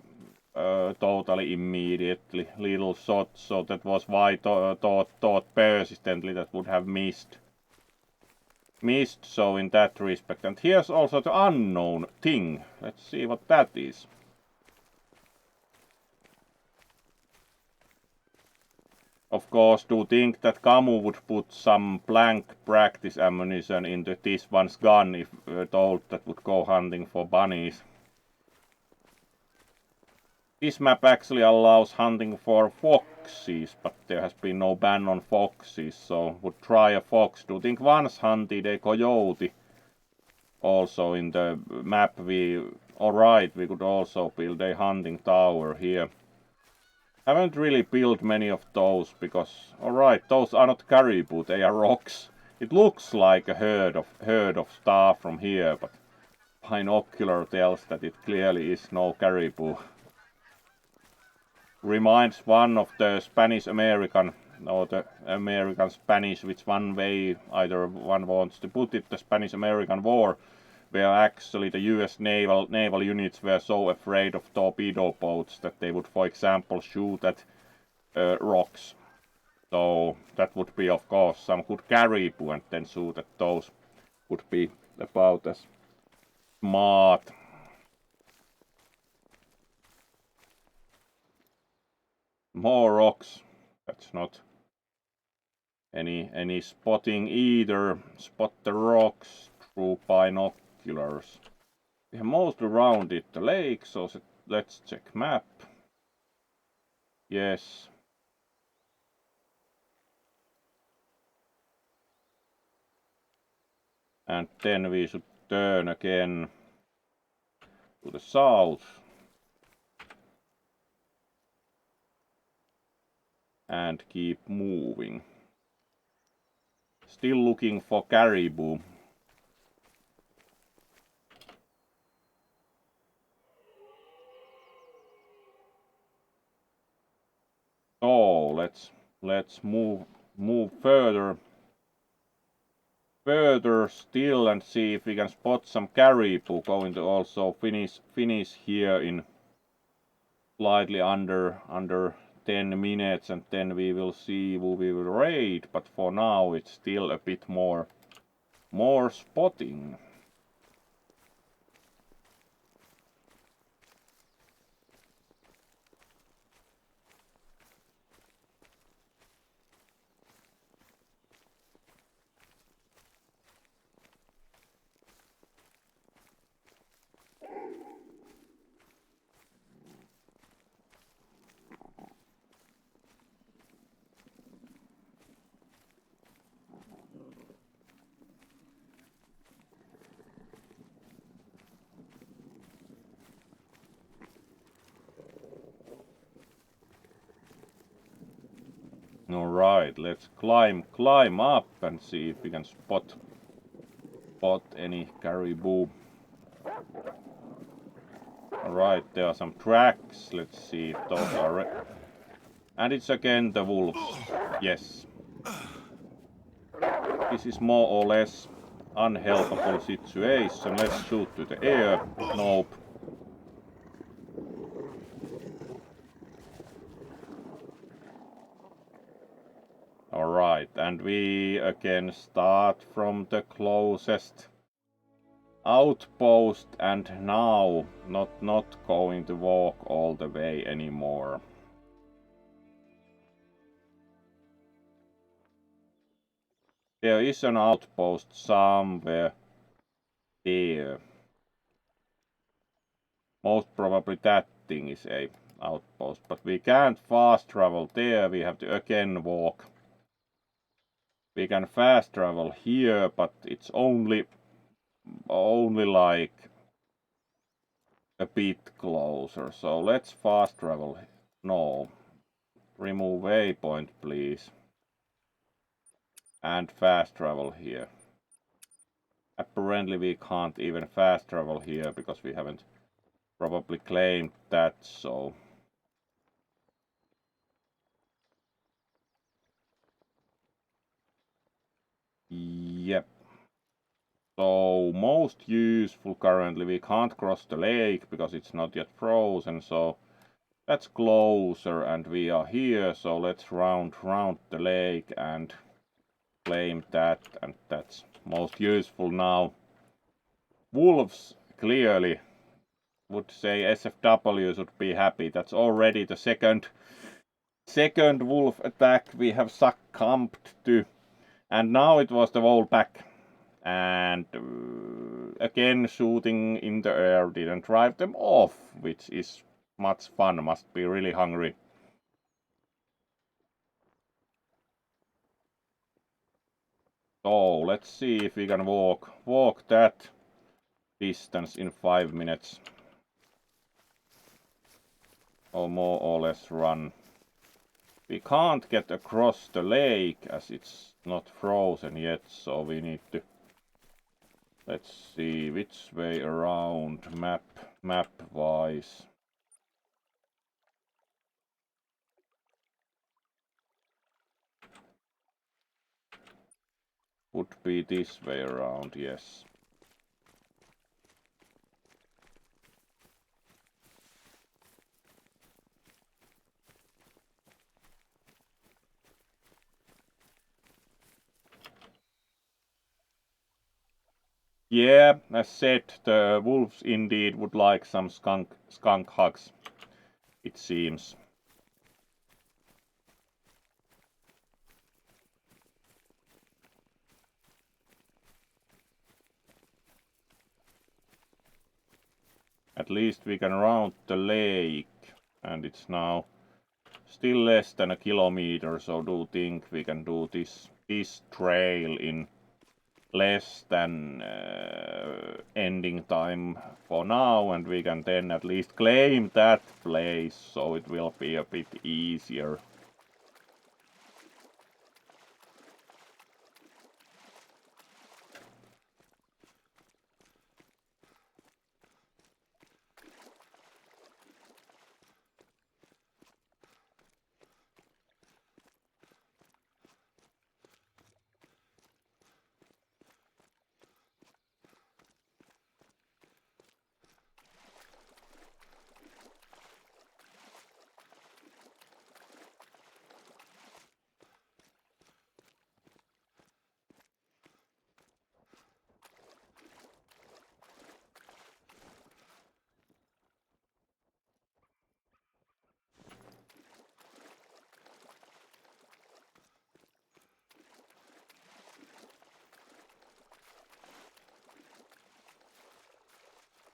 totally immediately little shots. So that was why thought persistently that would have missed. So in that respect. And here's also the unknown thing. Let's see what that is. Of course, do think that Camu would put some blank practice ammunition into this one's gun if told that would go hunting for bunnies. This map actually allows hunting for foxes, but there has been no ban on foxes, so would try a fox. Do think once hunted a coyote also in the map. Alright, we could also build a hunting tower here. Haven't really built many of those because, alright, those are not caribou, they are rocks. It looks like a herd of stuff from here, but binocular tells that it clearly is no caribou. Reminds one of the Spanish-American, or the American-Spanish, which one way either one wants to put it, the Spanish-American War, where actually the US naval units were so afraid of torpedo boats that they would, for example, shoot at rocks. So that would be, of course, some good caribou, and then shoot at those would be about as smart. More rocks. That's not any spotting either. Spot the rocks through binoculars. We have mostly rounded the lake, so let's check map. Yes. And then we should turn again to the south. And keep moving. Still looking for caribou. So let's move further still and see if we can spot some caribou. Going to also finish here in slightly under 10 minutes, and then we will see who we will raid. But for now it's still a bit more spotting. Alright, let's climb up and see if we can spot any caribou. Alright, there are some tracks. Let's see if those are and it's again the wolves. Yes. This is more or less unhelpful situation. Let's shoot to the air. Nope. Alright, and we again start from the closest outpost, and now not going to walk all the way anymore. There is an outpost somewhere there. Most probably that thing is a outpost, but we can't fast travel there. We have to again walk. We can fast travel here, but it's only like a bit closer. So let's fast travel. No. Remove waypoint, please. And fast travel here. Apparently we can't even fast travel here because we haven't probably claimed that, so yep. So most useful currently, we can't cross the lake because it's not yet frozen, so that's closer and we are here, so let's round the lake and claim that, and that's most useful now. Wolves, clearly, would say SFW should be happy. That's already the second wolf attack we have succumbed to, and now it was the whole pack. And again, shooting in the air didn't drive them off, which is much fun. Must be really hungry. So let's see if we can walk that distance in 5 minutes, or more or less run. We can't get across the lake as it's not frozen yet, so we need to, let's see which way around map wise. Would be this way around, yes. Yeah, as said, the wolves indeed would like some skunk hugs, it seems. At least we can round the lake, and it's now still less than a kilometer, so do think we can do this trail in less than ending time for now, and we can then at least claim that place, so it will be a bit easier.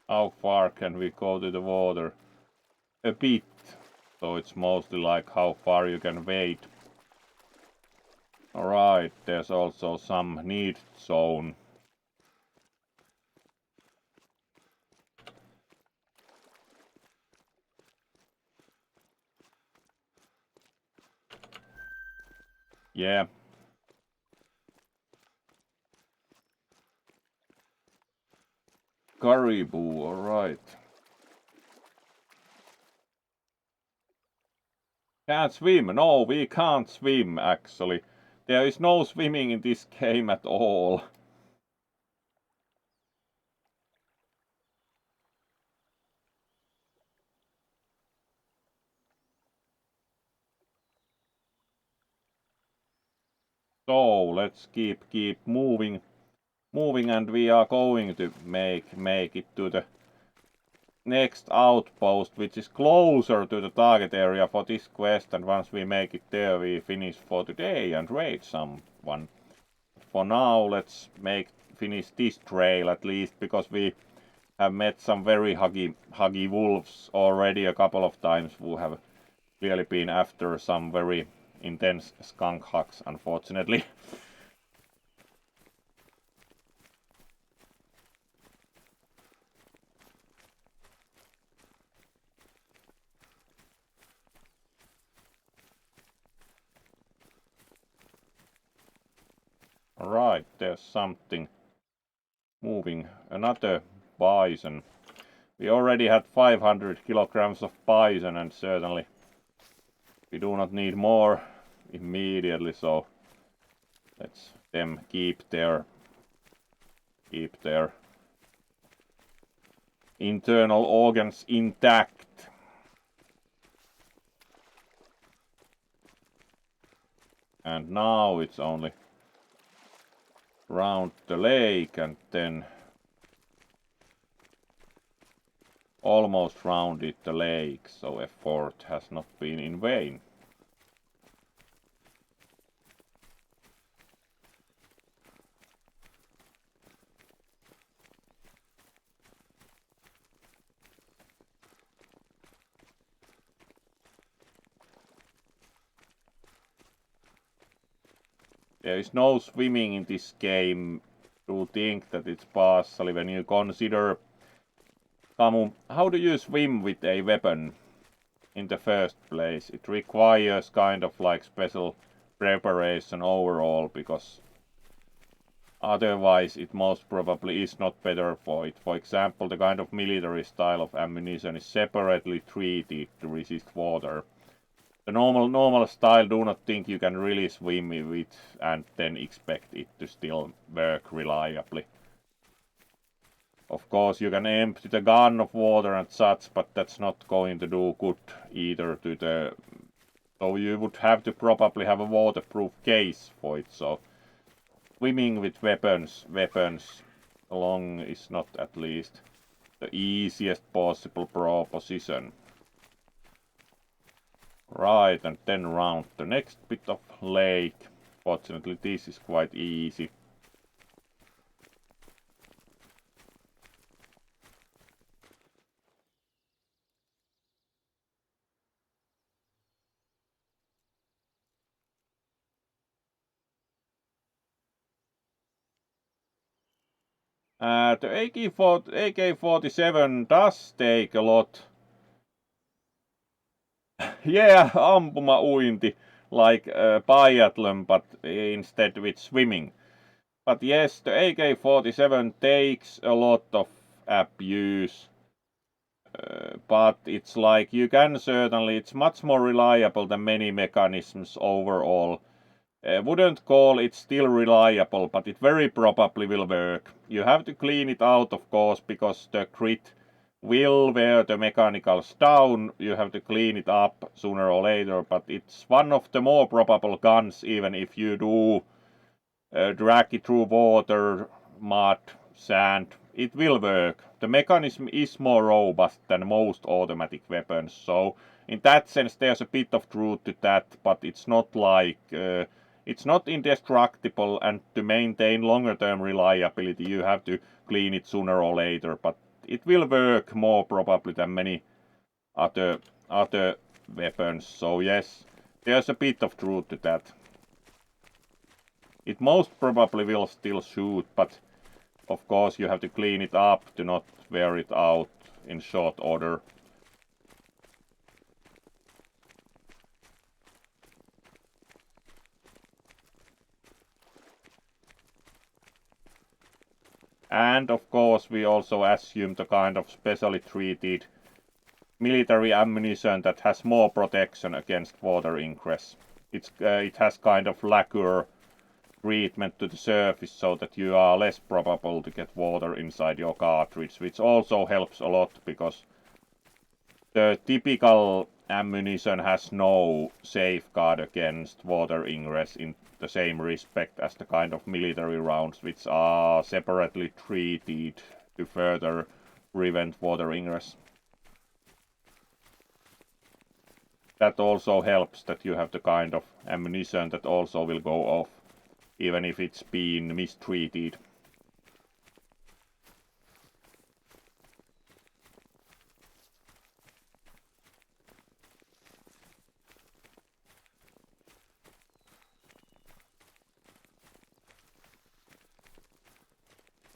How far can we go to the water? A bit. So it's mostly like how far you can wade. Alright, there's also some need zone. Yeah. Caribou, alright. Can't swim. No, we can't swim actually. There is no swimming in this game at all. So let's keep moving, and we are going to make it to the next outpost, which is closer to the target area for this quest, and once we make it there we finish for today and raid someone. For now let's finish this trail at least, because we have met some very huggy wolves already a couple of times who have clearly been after some very intense skunk hugs, unfortunately. Alright, there's something moving. Another bison. We already had 500 kilograms of bison, and certainly we do not need more immediately, so let's them keep their internal organs intact. And now it's only round the lake and then almost rounded the lake, so effort has not been in vain. There is no swimming in this game. You think that it's partially when you consider how do you swim with a weapon in the first place? It requires kind of like special preparation overall, because otherwise it most probably is not better for it. For example, the kind of military style of ammunition is separately treated to resist water. The normal style, do not think you can really swim with and then expect it to still work reliably. Of course, you can empty the gun of water and such, but that's not going to do good either to the... So you would have to probably have a waterproof case for it, so... Swimming with weapons along is not at least the easiest possible proposition. Right, and then round the next bit of lake. Fortunately, this is quite easy. The AK-47 does take a lot. Yeah, ampuma-uinti, like biathlon, but instead with swimming. But yes, the AK-47 takes a lot of abuse. But it's like you can certainly, it's much more reliable than many mechanisms overall. Wouldn't call it still reliable, but it very probably will work. You have to clean it out, of course, because the grit will wear the mechanicals down. You have to clean it up sooner or later, but it's one of the more probable guns, even if you do drag it through water, mud, sand. It will work. The mechanism is more robust than most automatic weapons, so in that sense there's a bit of truth to that, but it's not like... it's not indestructible, and to maintain longer term reliability you have to clean it sooner or later, but it will work more probably than many other weapons. So yes, there's a bit of truth to that. It most probably will still shoot, but of course you have to clean it up to not wear it out in short order. And of course we also assume the kind of specially treated military ammunition that has more protection against water ingress. It has kind of lacquer treatment to the surface so that you are less probable to get water inside your cartridge, which also helps a lot because the typical ammunition has no safeguard against water ingress in the same respect as the kind of military rounds, which are separately treated to further prevent water ingress. That also helps that you have the kind of ammunition that also will go off, even if it's been mistreated.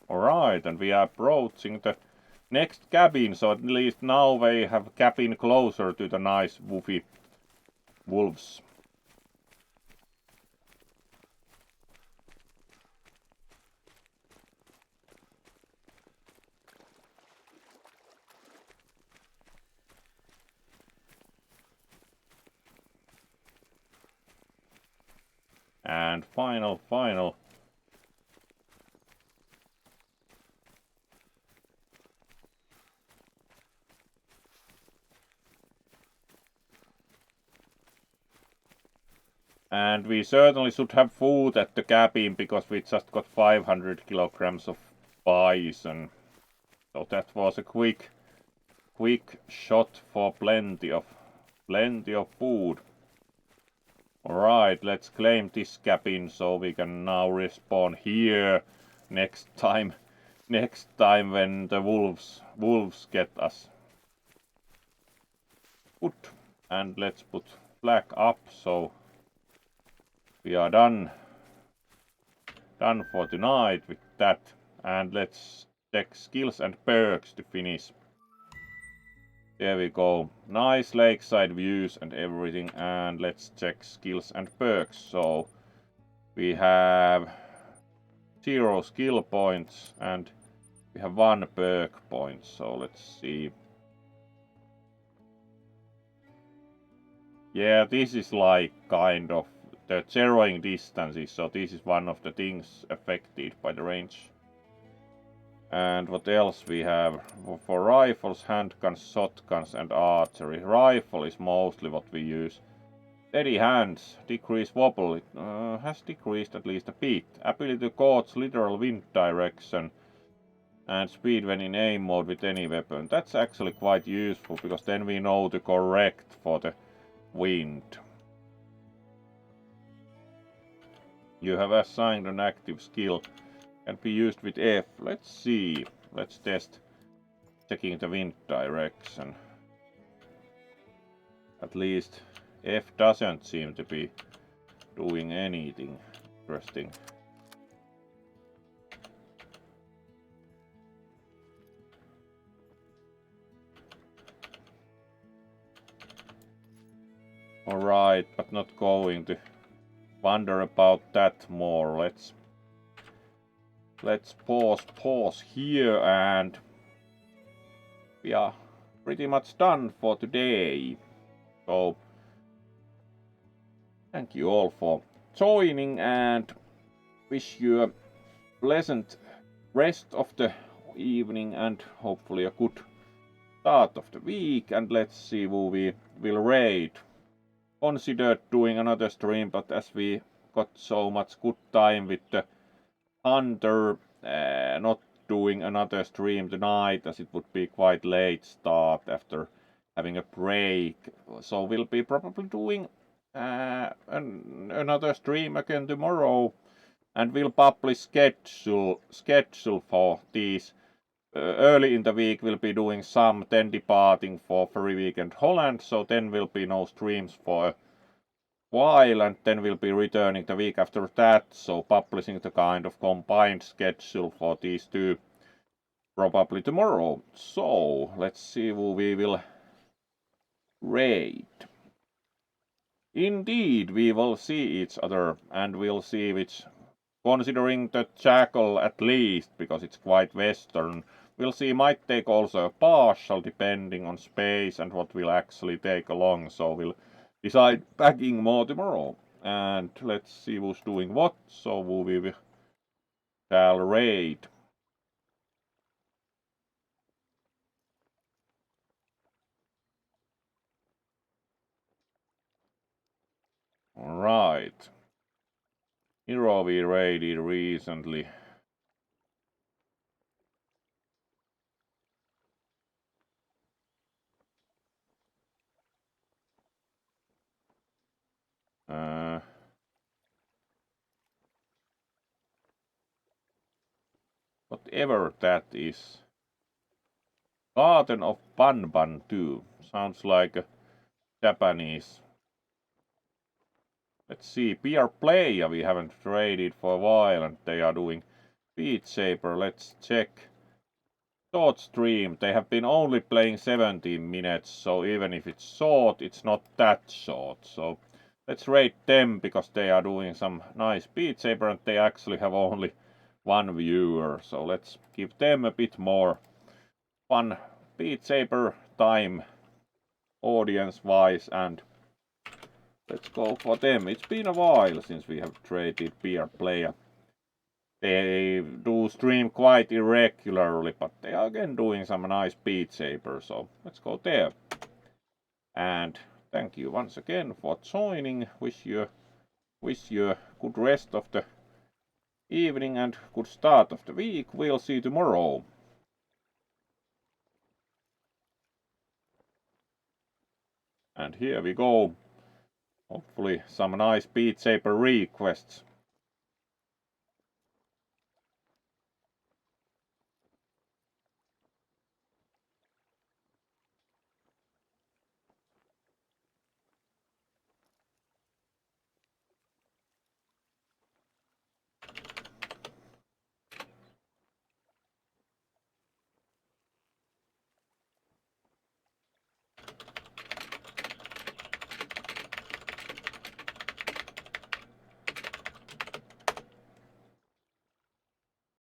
Alright, and we are approaching the next cabin, so at least now we have a cabin closer to the nice woofy wolves. And final. And we certainly should have food at the cabin because we just got 500 kilograms of bison. So that was a quick shot for plenty of food. Alright, let's claim this cabin so we can now respawn here next time when the wolves get us. Good. And let's put flag up so we are done for tonight with that. And let's check skills and perks to finish. There we go. Nice lakeside views and everything. And let's check skills and perks. So we have 0 skill points and we have 1 perk point. So let's see. Yeah, this is like kind of the zeroing distances. So this is one of the things affected by the range. And what else we have? For rifles, handguns, shotguns and archery. Rifle is mostly what we use. Steady hands, decrease wobble. It has decreased at least a bit. Ability to gauge literal wind direction. And speed when in aim mode with any weapon. That's actually quite useful because then we know to correct for the wind. You have assigned an active skill. Can be used with F. Let's see. Let's test checking the wind direction. At least F doesn't seem to be doing anything interesting. Alright, but not going to wonder about that more. Let's pause here, and we are pretty much done for today. So thank you all for joining and wish you a pleasant rest of the evening and hopefully a good start of the week. And let's see who we will raid. Considered doing another stream, but as we got so much good time with the Hunter, not doing another stream tonight as it would be quite late start after having a break. So we'll be probably doing another stream again tomorrow, and we'll publish schedule for these early in the week we'll be doing some, then departing for Ferry Weekend Holland, so then will be no streams for a while, and then we'll be returning the week after that, so publishing the kind of combined schedule for these two probably tomorrow. So let's see who we will raid. Indeed, we will see each other, and we'll see which, considering the Jackal at least, because it's quite western, we'll see, might take also a partial depending on space and what we'll actually take along, so we'll decide packing more tomorrow. And let's see who's doing what, so who we shall raid. Alright. Hero we raided recently. Whatever that is. Garden of Banban 2. Sounds like a Japanese. Let's see, PR Playa we haven't traded for a while, and they are doing Beat Saber. Let's check. Short stream, they have been only playing 17 minutes, so even if it's short, it's not that short. So let's rate them, because they are doing some nice Beat Saber, and they actually have only one viewer. So let's give them a bit more fun Beat Saber time, audience-wise, and let's go for them. It's been a while since we have traded PR Playa. They do stream quite irregularly, but they are again doing some nice Beat Saber, so let's go there. And thank you once again for joining. Wish you a good rest of the evening and good start of the week. We'll see you tomorrow. And here we go. Hopefully some nice Beat Saber requests.